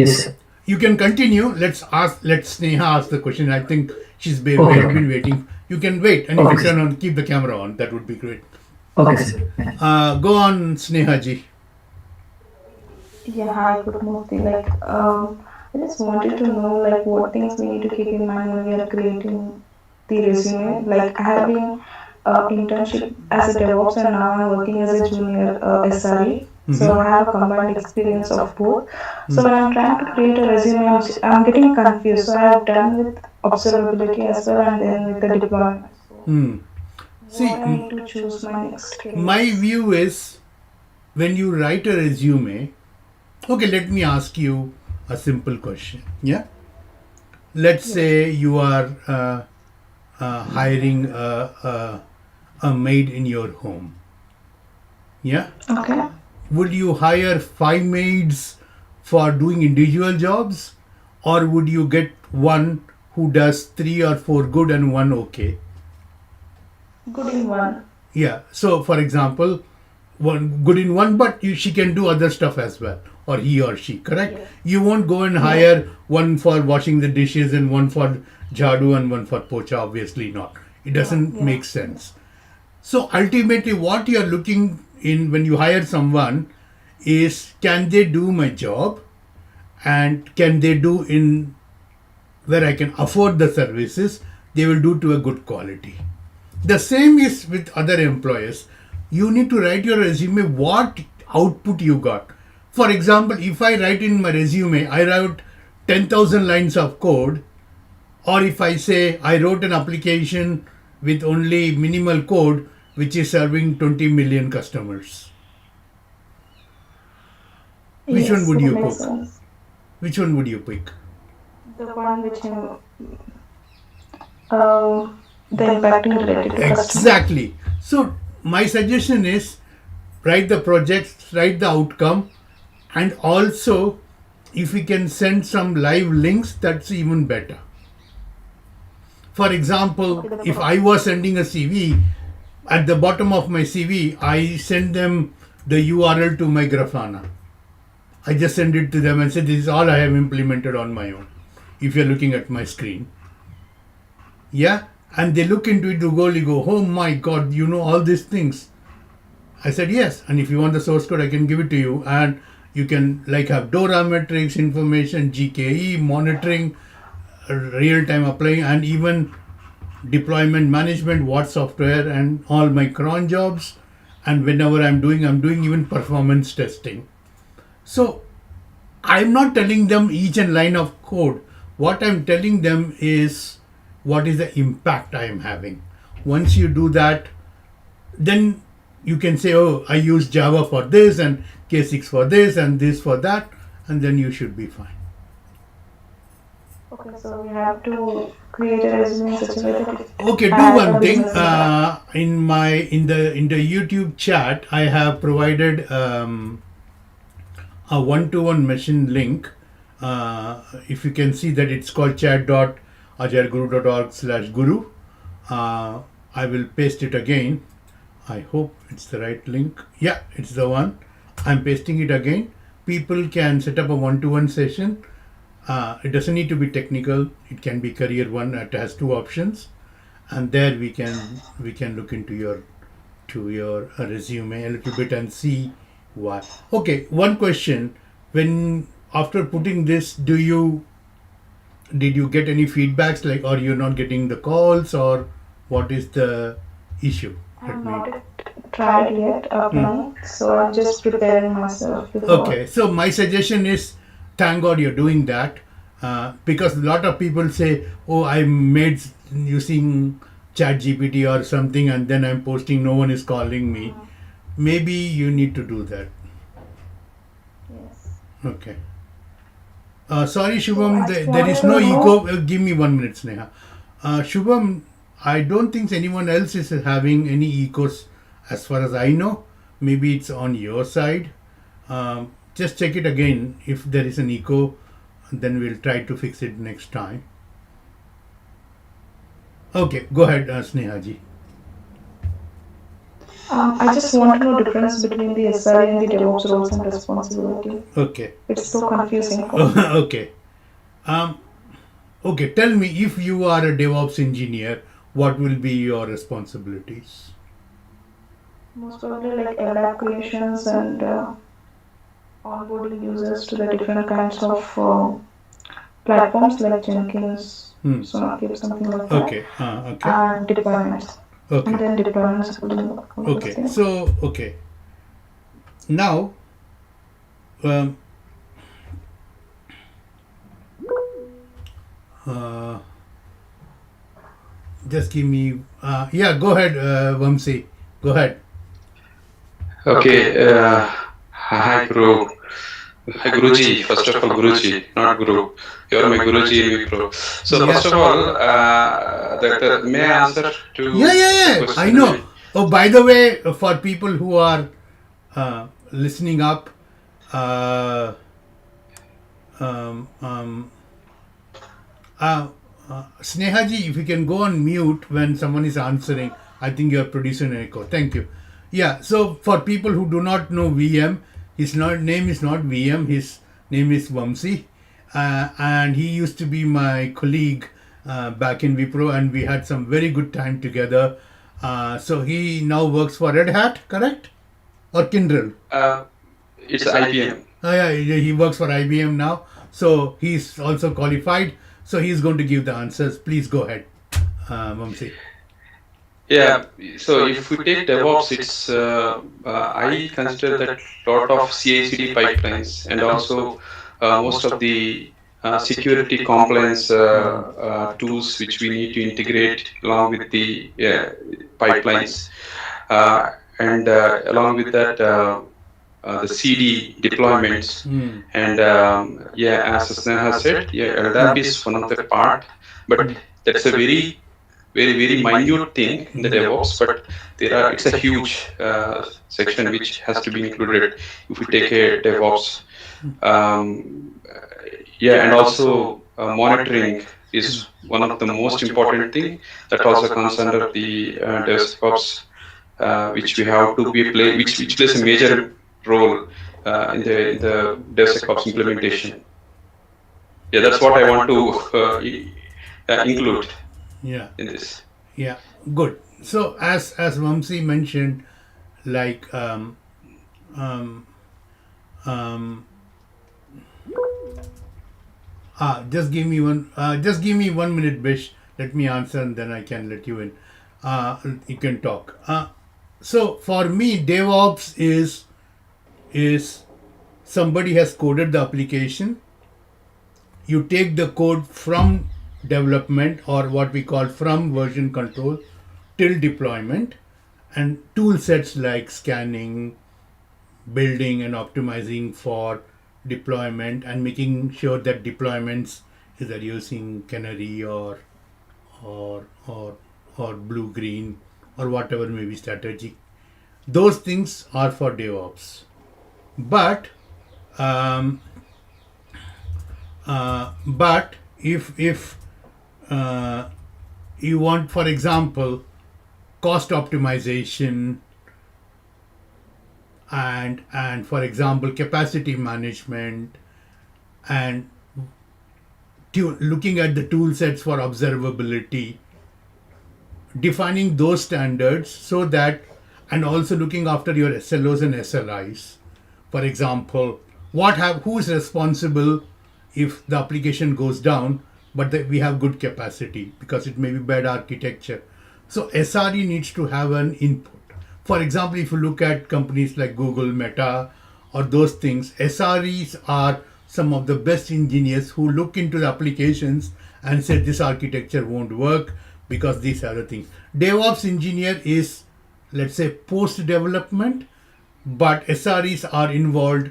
Yes, sir. You can continue. Let Sneha ask the question. I think she's been, Okay. been waiting. You can wait, and if Okay. you turn on, keep the camera on. That would be great. Okay, sir. Yeah. Go on, Sneha ji. Yeah, hi, good morning. I just wanted to know what things we need to keep in mind when we are creating the resume. Like I have been internship as a DevOps and now I'm working as a junior SRE. So I have a combined experience of both. So when I'm trying to create a resume, I'm getting confused. So I have done with observability as well and then with the deployment. Hmm. What See, I need to choose my next my career. view is when you write a resume, okay, let me ask you a simple question. Yeah? Let's say you are hiring a maid in your home. Yeah? Okay. Would you hire 5 maids for doing individual jobs, or would you get one who does 3 or 4 good and one okay? Good in one. Yeah. So, for example, one good in one, but she can do other stuff as well, or he or she. Correct. Yes. You won't go and hire one for washing the dishes and one for jhadu and one for pocha. Obviously not. It doesn't Yeah. make sense. So ultimately, what you are looking in when you hire someone is, can they do my job, and can they do in where I can afford the services, they will do to a good quality. The same is with other employers. You need to write your resume what output you got. For example, if I write in my resume, I wrote 10,000 lines of code, or if I say I wrote an application with only minimal code which is serving 20 million customers. Which one Yes, would it you makes pick? sense. Which one would you pick? The one which the impacting related to customer. Exactly. So my suggestion is write the projects, write the outcome, and also if we can send some live links, that's even better. For example, if I was sending a CV, at the bottom of my CV, I send them the URL to my Grafana. I just send it to them and say, this is all I have implemented on my own. If you're looking at my screen. Yeah? And they look into it to go, oh my God, you know all these things. I said, yes. And if you want the source code, I can give it to you. And you can have DORA metrics, information, GKE, monitoring, real-time applying, and even deployment management, what software, and all my cron jobs. And whenever I'm doing even performance testing. So I'm not telling them each and line of code. What I'm telling them is what is the impact I am having. Once you do that, then you can say, oh, I use Java for this and K6 for this and this for that, and then you should be fine. Okay, so we have to create a resume in such a way that it Okay, do adds one a thing. business impact. In the YouTube chat, I have provided a one-to-one machine link. If you can see that, it's called chat.ajailguru.org/guru. I will paste it again. I hope it's the right link. Yeah, it's the one. I'm pasting it again. People can set up a one-to-one session. It doesn't need to be technical. It can be career one. It has 2 options, and there we can look into your resume a little bit and see why. Okay, one question. When after putting this, did you get any feedbacks, like, are you not getting the calls, or what is the issue? I have not tried yet applying, so I'm just preparing myself before. Okay, so my suggestion is, thank God you're doing that, because a lot of people say, oh, I made using ChatGPT or something, and then I'm posting, no one is calling me. Maybe you need to do that. Yes. Okay. Sorry, So Shubham, I just there wanted is to no know. echo. Give me 1 minute, Sneha. Shubham, I don't think anyone else is having any echoes as far as I know. Maybe it's on your side. Just check it again. If there is an echo, then we'll try to fix it next time. Okay, go ahead, Sneha ji. I just want to know difference between the SRE and the DevOps roles and responsibility. Okay. It's so confusing for me. Okay. Um, okay, tell me, if you are a DevOps engineer, what will be your responsibilities? Most probably like LLM creations and onboarding users to the different kinds of platforms like Jenkins, Hmm. Sonakib, something like that, Okay. Okay. and deployments. And Okay. then deployment supporting all those Okay. things. So, okay. Now, um, uh, just give me. Yeah, go ahead, Vamsi. Go ahead. Okay, hi Guru. Hi Guruji. First of all, Guruji, not Guru. You're my Guruji in Wipro. So Yeah. first of all, may I answer Yeah, to yeah, the yeah. I question? know. Oh, by the way, for people who are listening up, uh, um, um, Sneha ji, if you can go on mute when someone is answering, I think you are producing an echo. Thank you. Yeah, so for people who do not know VM, his name is not VM, his name is Vamsi. And he used to be my colleague back in Wipro, and we had some very good time together. So he now works for Red Hat, correct? Or Kyndryl? It's IBM. Yeah, he works for IBM now. So he's also qualified. So he's going to give the answers. Please go ahead, Vamsi. Yeah. So if we take DevOps, it's I consider that lot of CI/CD pipelines and also most of the security compliance tools which we need to integrate along with the pipelines, and along with that the CD deployments. And yeah, as Sneha said, yeah, LDAP is one of the part, but that's a very minute thing in the DevOps, but it's a huge section which has to be included if we take a DevOps. Yeah, and also monitoring is one of the most important thing that also comes under the DevOps, which we have to be play, which plays a major role in the DevSecOps implementation. Yeah, that's what I want to include Yeah. in this. Yeah, good. So as Vamsi mentioned, like um, um, just give me 1 minute, Bish. Let me answer, and then I can let you in. You can talk. So for me, DevOps is somebody has coded the application. You take the code from development, or what we call from version control till deployment, and tool sets like scanning, building and optimizing for deployment, and making sure that deployments either using Canary or or or blue green or whatever may be strategic. Those things are for DevOps. But um, but if you want, for example, cost optimization and for example capacity management, and looking at the tool sets for observability, defining those standards, so that, and also looking after your SLOs and SLIs. For example, who is responsible if the application goes down, but we have good capacity because it may be bad architecture. So SRE needs to have an input. For example, if you look at companies like Google, Meta, or those things, SREs are some of the best engineers who look into the applications and say this architecture won't work because these are the things. DevOps engineer is, let's say, post development, but SREs are involved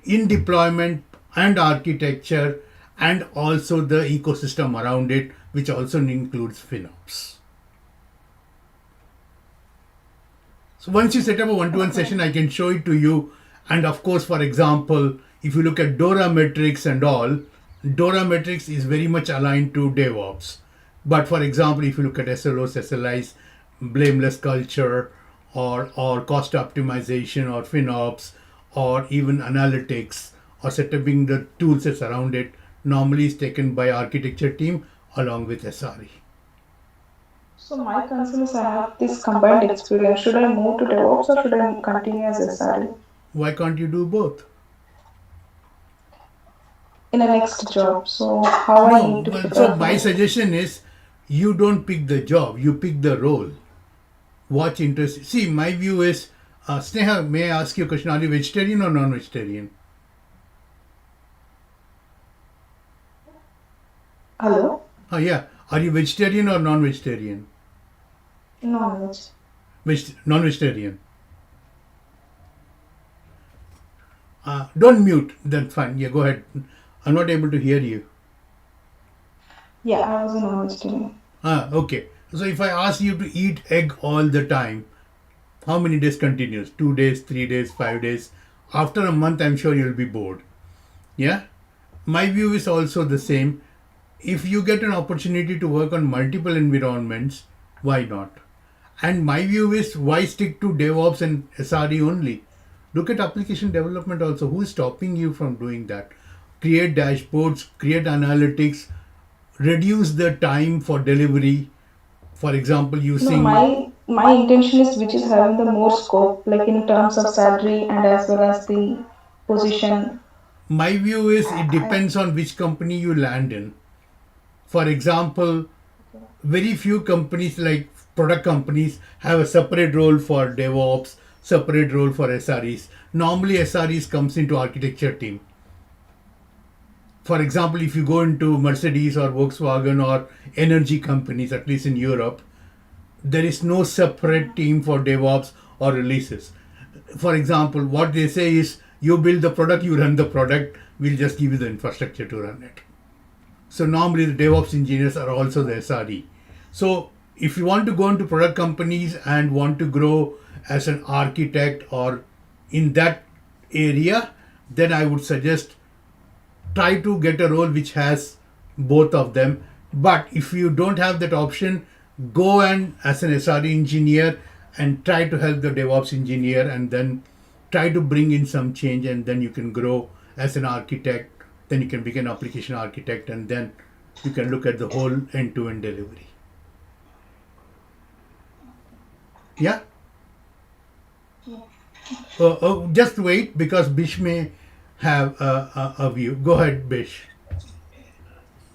in deployment and architecture and also the ecosystem around it, which also includes FinOps. So once you set up a one-to-one session, I can show it to you. And of course, for example, if you look at Dora metrics and all, Dora metrics is very much aligned to DevOps. But for example, if you look at SLOs, SLIs, blameless culture, or cost optimization, or FinOps, or even analytics, or setting the tool sets around it, normally is taken by architecture team along with SRE. So my concern is I have this combined experience. Should I move to DevOps or should I continue as SRE Why can't you do both? in a next job? So how I No, need to well, prepare so my for it? suggestion is you don't pick the job, you pick the role. Watch interest. See, my view is, Sneha, may I ask you a question? Are you vegetarian or non-vegetarian? Hello? Yeah. Are you vegetarian or non-vegetarian? No. Non-vegetarian. Don't mute. That's fine. Yeah, go ahead. I'm not able to hear you. Yeah, I was a non-vegetarian. Okay. So if I ask you to eat egg all the time, how many days continues? 2 days, 3 days, 5 days? After a month, I'm sure you'll be bored. Yeah? My view is also the same. If you get an opportunity to work on multiple environments, why not? And my view is, why stick to DevOps and SRE only? Look at application development also. Who is stopping you from doing that? Create dashboards, create analytics, reduce the time for delivery. For example, No, using my intention is which is having the more scope, like in terms of salary and as well as the position. my view is it depends on which company you land in. For example, very few companies like product companies have a separate role for DevOps, separate role for SREs. Normally SREs comes into architecture team. For example, if you go into Mercedes or Volkswagen or energy companies, at least in Europe, there is no separate team for DevOps or releases. For example, what they say is, you build the product, you run the product, we'll just give you the infrastructure to run it. So normally the DevOps engineers are also the SRE. So if you want to go into product companies and want to grow as an architect or in that area, then I would suggest try to get a role which has both of them. But if you don't have that option, go and as an SRE engineer and try to help the DevOps engineer, and then try to bring in some change, and then you can grow as an architect. Then you can become an application architect, and then you can look at the whole end-to-end delivery. Yeah? Just wait, because Bish may have a view. Go ahead, Bish.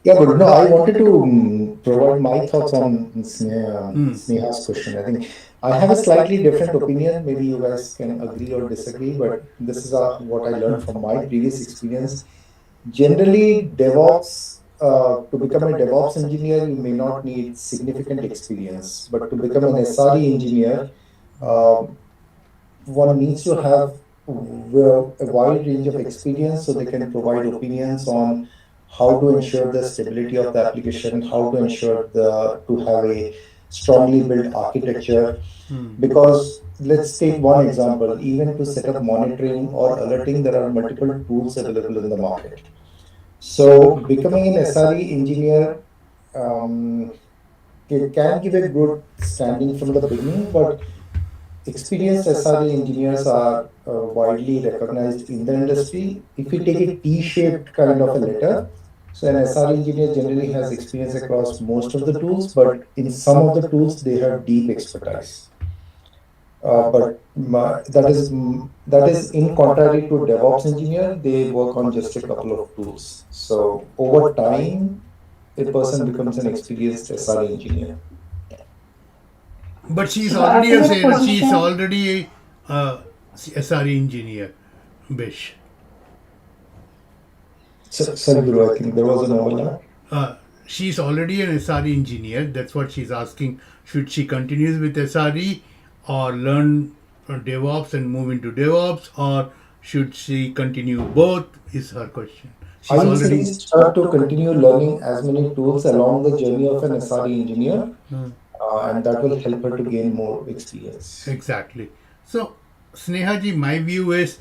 Yeah, but no, I wanted to provide my thoughts on Sneha's question. I think I have a slightly different opinion. Maybe you guys can agree or disagree, but this is what I learned from my previous experience. Generally, to become a DevOps engineer, you may not need significant experience, but to become an SRE engineer, one needs to have a wide range of experience so they can provide opinions on how to ensure the stability of the application, how to ensure to have a strongly built architecture. Because let's take one example, even to set up monitoring or alerting, there are multiple tools available in the market. So becoming an SRE engineer can give a good standing from the beginning, but experienced SRE engineers are widely recognized in the industry. If you take a T-shaped kind of a letter, so an SRE engineer generally has experience across most of the tools, but in some of the tools they have deep expertise. But that is in contrary to DevOps engineer. They work on just a couple of tools. So over time, a person becomes an experienced SRE engineer. But she's So the already ultimate she's position, already a SRE engineer, Bish. Sorry, Guru, I think there was an overlap. She's already an SRE engineer. That's what she's asking. Should she continue with SRE or learn DevOps and move into DevOps, or should she continue both? Is her question. I She's would already. suggest her to continue learning as many tools along the journey of an SRE engineer, and that will help her to gain more experience. Exactly. So, Snehaji, my view is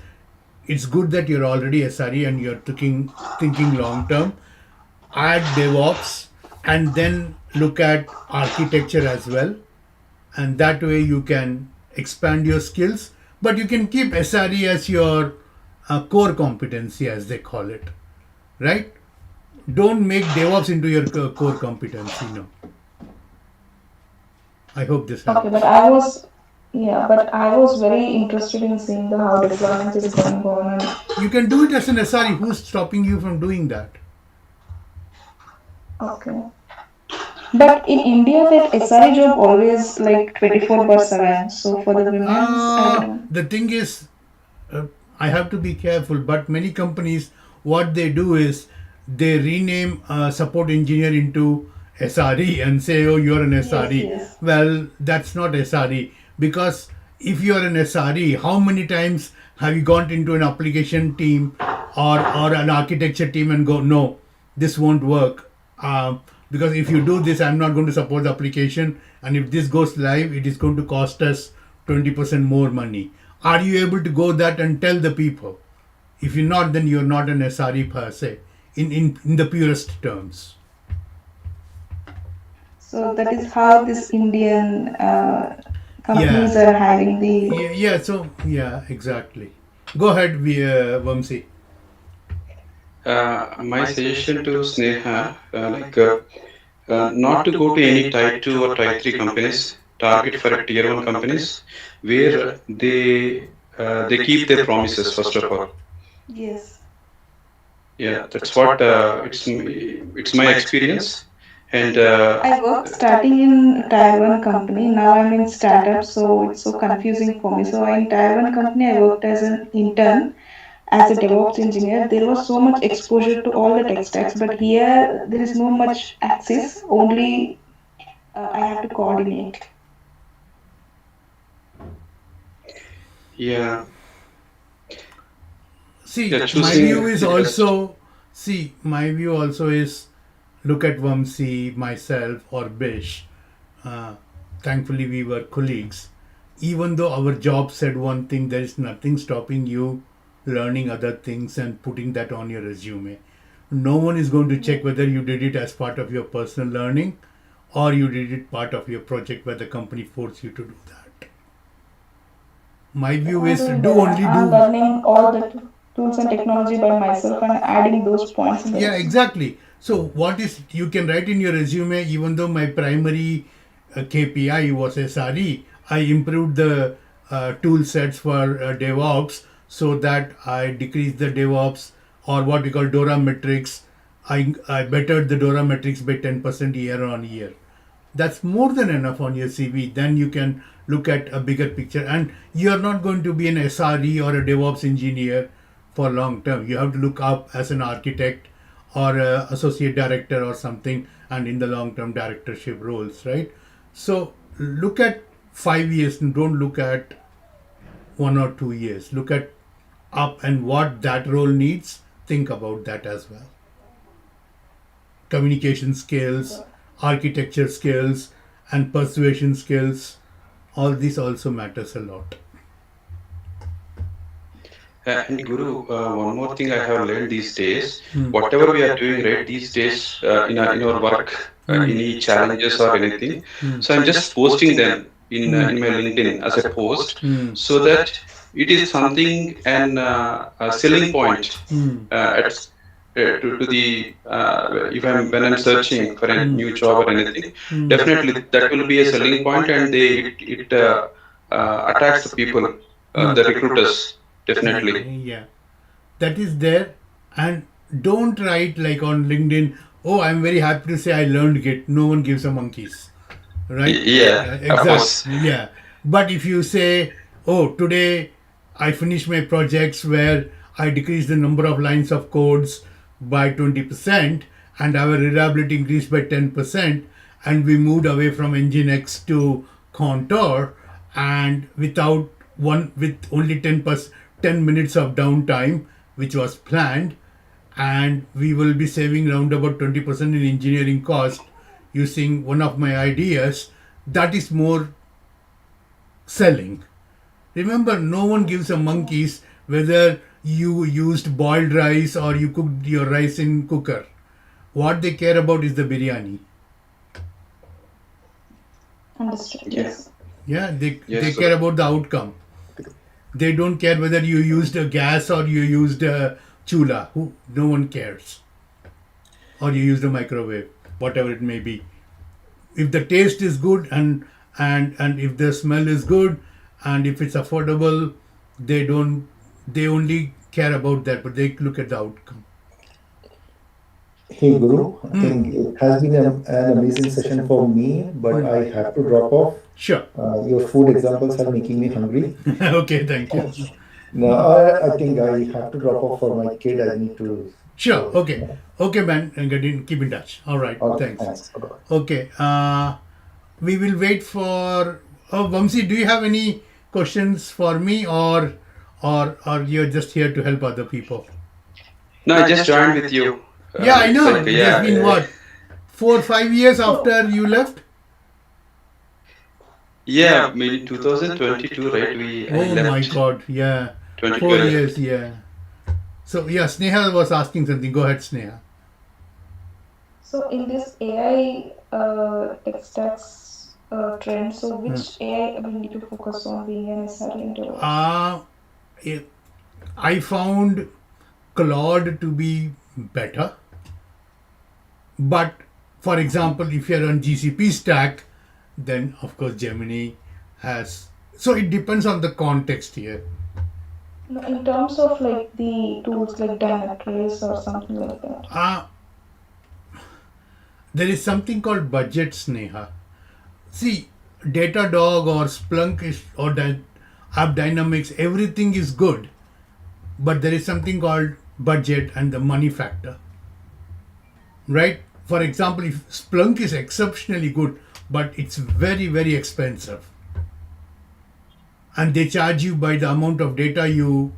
it's good that you're already SRE and you're thinking long term. Add DevOps and then look at architecture as well. And that way you can expand your skills, but you can keep SRE as your core competency, as they call it, right? Don't make DevOps into your core competency. No. I hope this Okay, helps. but I was, yeah, but I was very interested in seeing the how deployment is going on. And You can do it as an SRE. Who's stopping you from doing that? okay, but in India, that SRE job always like 24/7. So for the women's, I don't. The thing is, uh, I have to be careful, but many companies, what they do is they rename support engineer into SRE and say, oh, you're an Yes, SRE. yes. Well, that's not SRE, because if you're an SRE, how many times have you gone into an application team or an architecture team and go, no, this won't work. Because if you do this, I'm not going to support the application. And if this goes live, it is going to cost us 20% more money. Are you able to go that and tell the people? If you're not, then you're not an SRE per se, in the purest terms. So that is how this Indian companies Yeah. are hiring the. Yeah, exactly. Go ahead, Vamsi. My suggestion to Sneha, not to go to any type 2 or type 3 companies, target for a tier 1 companies where they keep their promises, first of all. Yes. Yeah, that's what it's my experience. And I worked starting in Tier 1 company. Now I'm in startup, so it's so confusing for me. So in Tier 1 company, I worked as an intern, as a DevOps engineer. There was so much exposure to all the tech stacks, but here there is no much access. Only I have to coordinate. yeah, See, yeah, my view choosing is the best. also, my view also is look at Vamsi, myself, or Bish. Uh, Thankfully, we were colleagues. Even though our job said one thing, there is nothing stopping you learning other things and putting that on your resume. No one is going to check whether you did it as part of your personal learning or you did it part of your project where the company forced you to do that. My But view I'm is doing do that. only I'm do. learning all the tools and technology by myself and adding those points in the Yeah, resume. exactly. So what is you can write in your resume, even though my primary KPI was SRE, I improved the tool sets for DevOps so that I decreased the DevOps or what we call DORA metrics. I bettered the DORA metrics by 10% year on year. That's more than enough on your CV. Then you can look at a bigger picture, and you're not going to be an SRE or a DevOps engineer for long term. You have to look up as an architect or a associate director or something, and in the long term directorship roles, right? So look at 5 years and don't look at 1 or 2 years. Look at up and what that role needs. Think about that as well. Communication skills, architecture skills, and persuasion skills. All this also matters a lot. And Guru, one more thing I have learned these days, Hmm. whatever we are doing right these days in our work, any challenges or anything, so I'm just posting them in my LinkedIn as a post, so that it is something a selling point at to the if I'm when I'm searching for a new job or anything, definitely that will be a selling point, and it attracts the people, the recruiters, definitely. Yeah, that is there. And don't write like on LinkedIn, oh, I'm very happy to say I learned Git. No one gives a monkeys, right? Yeah, of course. Exactly. Yeah. But if you say, oh, today I finished my projects where I decreased the number of lines of codes by 20% and our reliability increased by 10%, and we moved away from Nginx to Contour, and with only 10%, 10 minutes of downtime, which was planned, and we will be saving around about 20% in engineering cost using one of my ideas. That is more selling. Remember, no one gives a monkeys whether you used boiled rice or you cooked your rice in cooker. What they care about is the biryani. Understood. Yeah. Yes. Yeah, they Yes, care sir. about the outcome. They don't care whether you used a gas or you used a chula. No one cares. Or you used a microwave, whatever it may be. If the taste is good and if the smell is good and if it's affordable, they only care about that, but they look at the outcome. Hey Guru, I think it has been an amazing session for me, but I have to drop off. Sure. Your food examples are making me hungry. Okay, thank you. No, I think I have to drop off for my kid. I need to. Sure. So, Okay. Okay, man. And keep in touch. All right. okay, Thanks. thanks. Bye-bye. Okay. We will wait for. Oh, Vamsi, do you have any questions for me, or you're just here to help other people? No, I just joined with you. Yeah, I It's know. like, It yeah, has been what, 4-5 years after you left? yeah, I mean 2022, right? I Oh my left God. Yeah. 4 2012. years. Yeah. So yeah, Sneha was asking something. Go ahead, Sneha. So in this AI tech stacks trend, so which AI we need to focus on being an SRE in DevOps? I found Claude to be better. But for example, if you're on GCP stack, then of course Gemini has. So it depends on the context here. No, in terms of like the tools like Dynatrace or something like that. There is something called budget, Sneha. See, Datadog or Splunk or App Dynamics, everything is good, but there is something called budget and the money factor, right? For example, if Splunk is exceptionally good, but it's very, very expensive, and they charge you by the amount of data you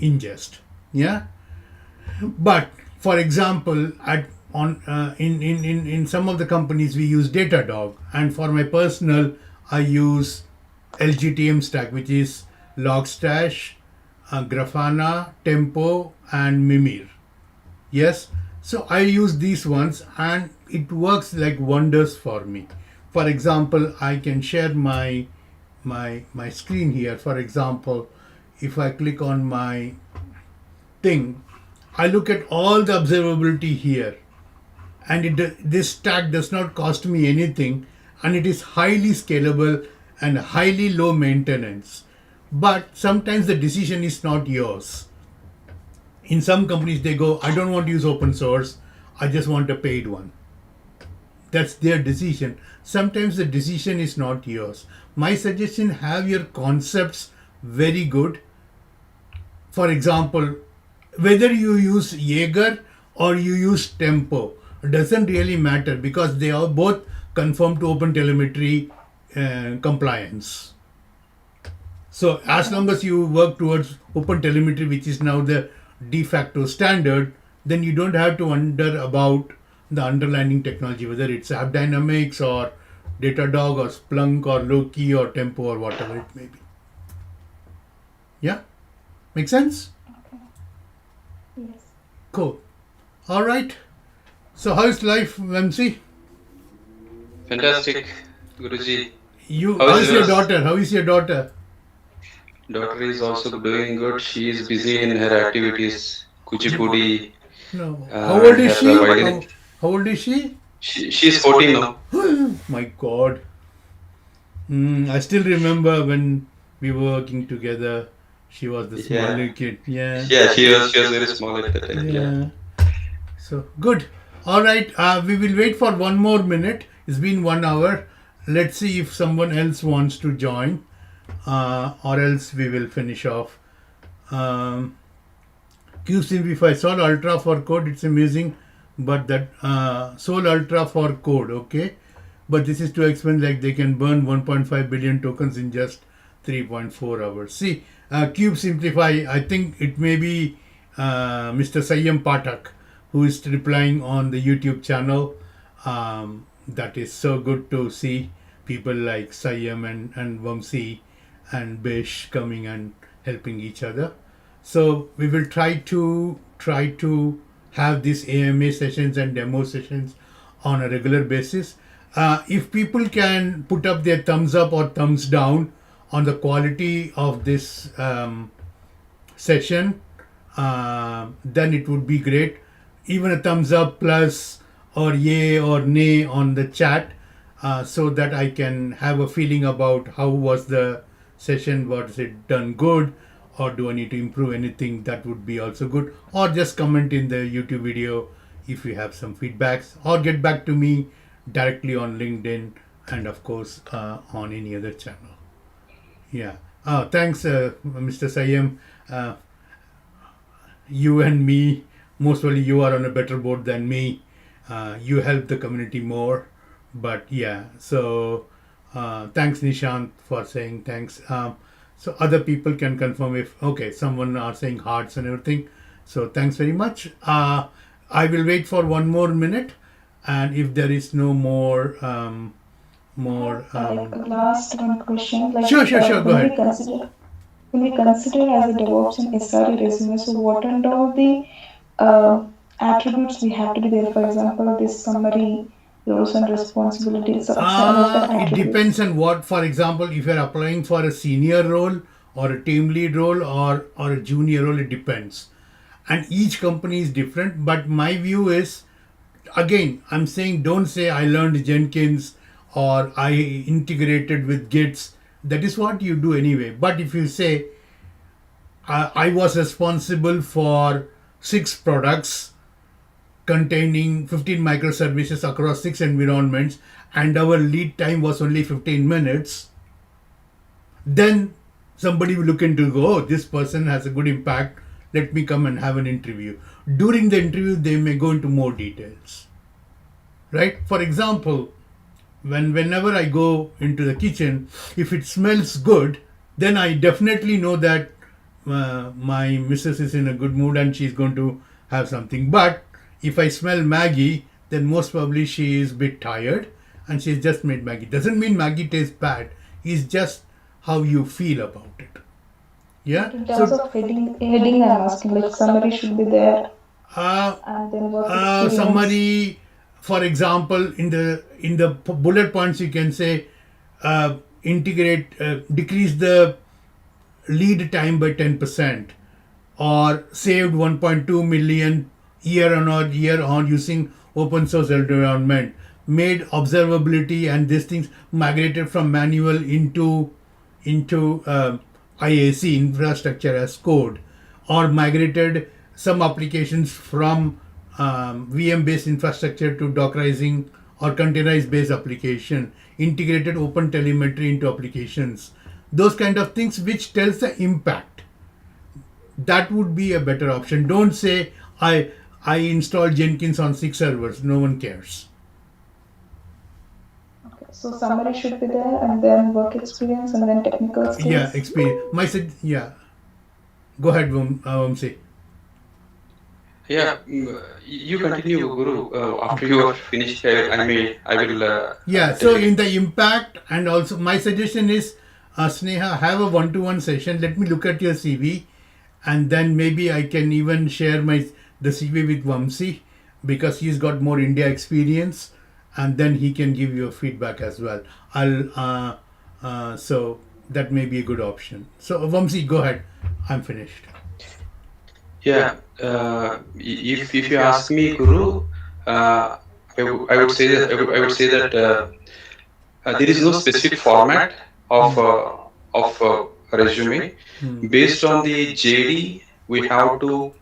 ingest, yeah. But for example, in some of the companies we use Datadog, and for my personal, I use LGTM stack, which is Logstash, Grafana, Tempo, and Mimir. Yes, so I use these ones, and it works like wonders for me. For example, I can share my screen here. For example, if I click on my thing, I look at all the observability here, and this stack does not cost me anything, and it is highly scalable and highly low maintenance. But sometimes the decision is not yours. In some companies they go, I don't want to use open source, I just want a paid one. That's their decision. Sometimes the decision is not yours. My suggestion, have your concepts very good. For example, whether you use Jaeger or you use Tempo doesn't really matter, because they are both conform to OpenTelemetry compliance. So as long as you work towards OpenTelemetry, which is now the de facto standard, then you don't have to wonder about the underlying technology, whether it's App Dynamics or Datadog or Splunk or Loki or Tempo or whatever it may be. Yeah? Make sense? Yes. Cool. All right. So how's life, Vamsi? Fantastic, Guruji. How's is your yours? daughter? How is your daughter? Daughter is also doing good. She is busy in her activities, Kuchipudi. No. How old is her she? violin. How old is she? She's 14 now. My God. I still remember when we were working together. She was the smaller kid. Yeah. Yeah, she was very small at that time. Yeah. So good. All right. We will wait for one more minute. It's been 1 hour. Let's see if someone else wants to join, or else we will finish off. QSimplify Sol Ultra for code. It's amazing, but that Sol Ultra for code, okay. But this is too expensive. Like they can burn 1.5 billion tokens in just 3.4 hours. See, Cube Simplify, I think it may be Mr. Sayyam Patak who is replying on the YouTube channel. That is so good to see people like Sayyam and Vamsi and Bish coming and helping each other. So we will try to have these AMA sessions and demo sessions on a regular basis. If people can put up their thumbs up or thumbs down on the quality of this session, then it would be great. Even a thumbs up plus or yay or nay on the chat, so that I can have a feeling about how was the session. Was it done good, or do I need to improve anything? That would be also good. Or just comment in the YouTube video if you have some feedbacks, or get back to me directly on LinkedIn, and of course on any other channel. Yeah. Thanks, Mr. Sayam. You and me, most probably you are on a better board than me. You help the community more. But yeah, so thanks, Nishant, for saying thanks. So other people can confirm if, okay, someone are saying hearts and everything. So thanks very much. I will wait for one more minute. And if there is no more, Like last one question, like sure, go when we ahead. consider as a DevOps and SRE resume, so what and all the uh, attributes we have to be there? For example, this summary, roles and responsibilities, so some of the It attributes. depends on what. For example, if you're applying for a senior role or a team lead role or a junior role, it depends. And each company is different. But my view is, again, I'm saying don't say I learned Jenkins or I integrated with Gits. That is what you do anyway. But if you say I was responsible for 6 products containing 15 microservices across 6 environments, and our lead time was only 15 minutes, then somebody will look into go, oh, this person has a good impact. Let me come and have an interview. During the interview, they may go into more details. Right? For example, whenever I go into the kitchen, if it smells good, then I definitely know that my missus is in a good mood and she's going to have something. But if I smell Maggie, then most probably she is a bit tired and she's just made Maggie. Doesn't mean Maggie tastes bad. It's just how you feel about it. Yeah. But in terms So of heading, I'm asking like summary should be there, uh, and then work experience. summary, for example, in the bullet points, you can say integrate, decrease the lead time by 10%, or saved 1.2 million year on using open source environment, made observability and these things migrated from manual into IAC, infrastructure as code, or migrated some applications from VM based infrastructure to Dockerizing or containerized based application, integrated open telemetry into applications, those kind of things which tells the impact. That would be a better option. Don't say I installed Jenkins on 6 servers. No one cares. Okay, so summary should be there, and then work experience, and then technical Yeah, skills. experience. Yeah. Go ahead, Vamsi. Yeah, you continue, Guru. After you are finished, I will Yeah. take So it. in the impact, and also my suggestion is, Sneha, have a one-to-one session. Let me look at your CV, and then maybe I can even share the CV with Vamsi, because he's got more India experience, and then he can give you a feedback as well. So that may be a good option. So Vamsi, go ahead. I'm finished. Yeah, if you ask me, Guru, I would say that there is no specific format of resume. Based on the JD, we have to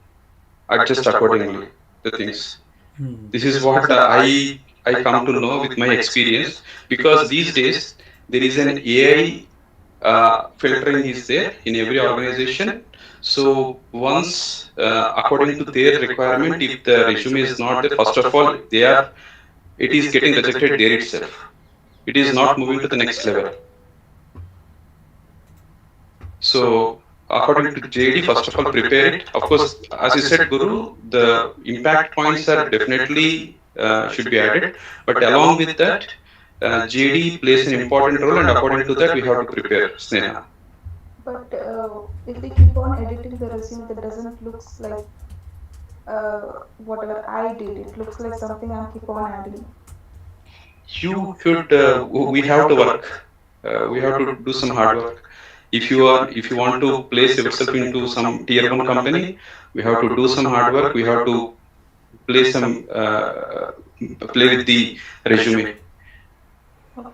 adjust accordingly the things. This is what I come to know with my experience, because these days there is an AI filtering is there in every organization. So once according to their requirement, if the resume is not there, first of all it is getting rejected there itself. It is not moving to the next level. So according to JD, first of all, prepare it. Of course, as you said, Guru, the impact points are definitely should be added. But along with that, JD plays an important role, and according to that, we have to prepare, Sneha. But if we keep on editing the resume, that doesn't looks like whatever I did. It looks like something I'm keep on adding. You should. We have to work. We have to do some hard work. If you want to place yourself into some tier one company, we have to do some hard work. We have to play some play with the resume. Okay.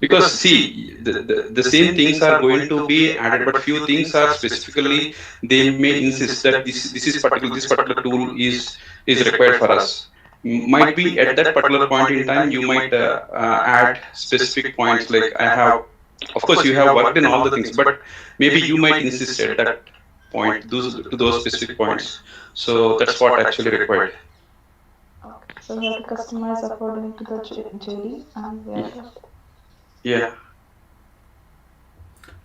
Because see, the same things are going to be added, but few things are specifically they may insist that this particular tool is required for us. Might be at that particular point in time you might add specific points like I have. Of course, you have worked in all the things, but maybe you might insist at that point those specific points. So that's what actually required. Okay. So we have to customize according to the JD, and we have to. Yeah.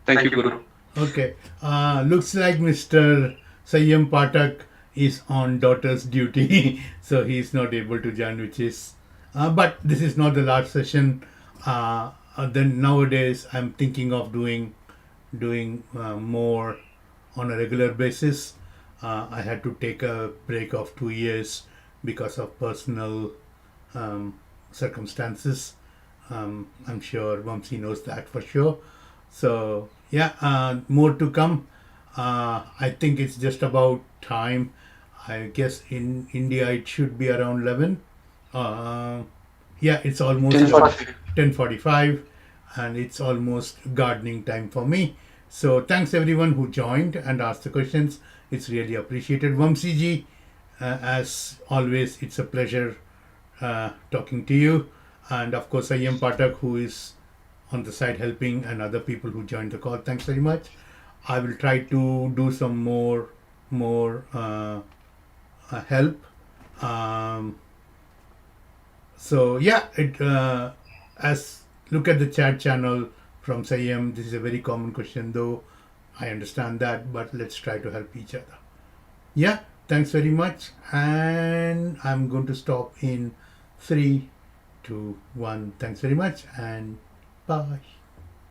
Thank you, Guru. Okay. Looks like Mr. Sayyam Patak is on daughter's duty, so he is not able to join, which is. But this is not the last session. Then nowadays I'm thinking of doing more on a regular basis. I had to take a break of 2 years because of personal circumstances. I'm sure Vamsi knows that for sure. So yeah, more to come. I think it's just about time. I guess in India it should be around 11. Yeah, it's almost 10:45, and it's almost gardening time for me. So thanks everyone who joined and asked the questions. It's really appreciated. Vamsi ji, as always, it's a pleasure talking to you. And of course, Ayam Patak, who is on the side helping, and other people who joined the call. Thanks very much. I will try to do some more help. So yeah, as look at the chat channel from Sayam. This is a very common question, though. I understand that, but let's try to help each other. Yeah, thanks very much, and I'm going to stop in 3, 2, 1. Thanks very much, and bye.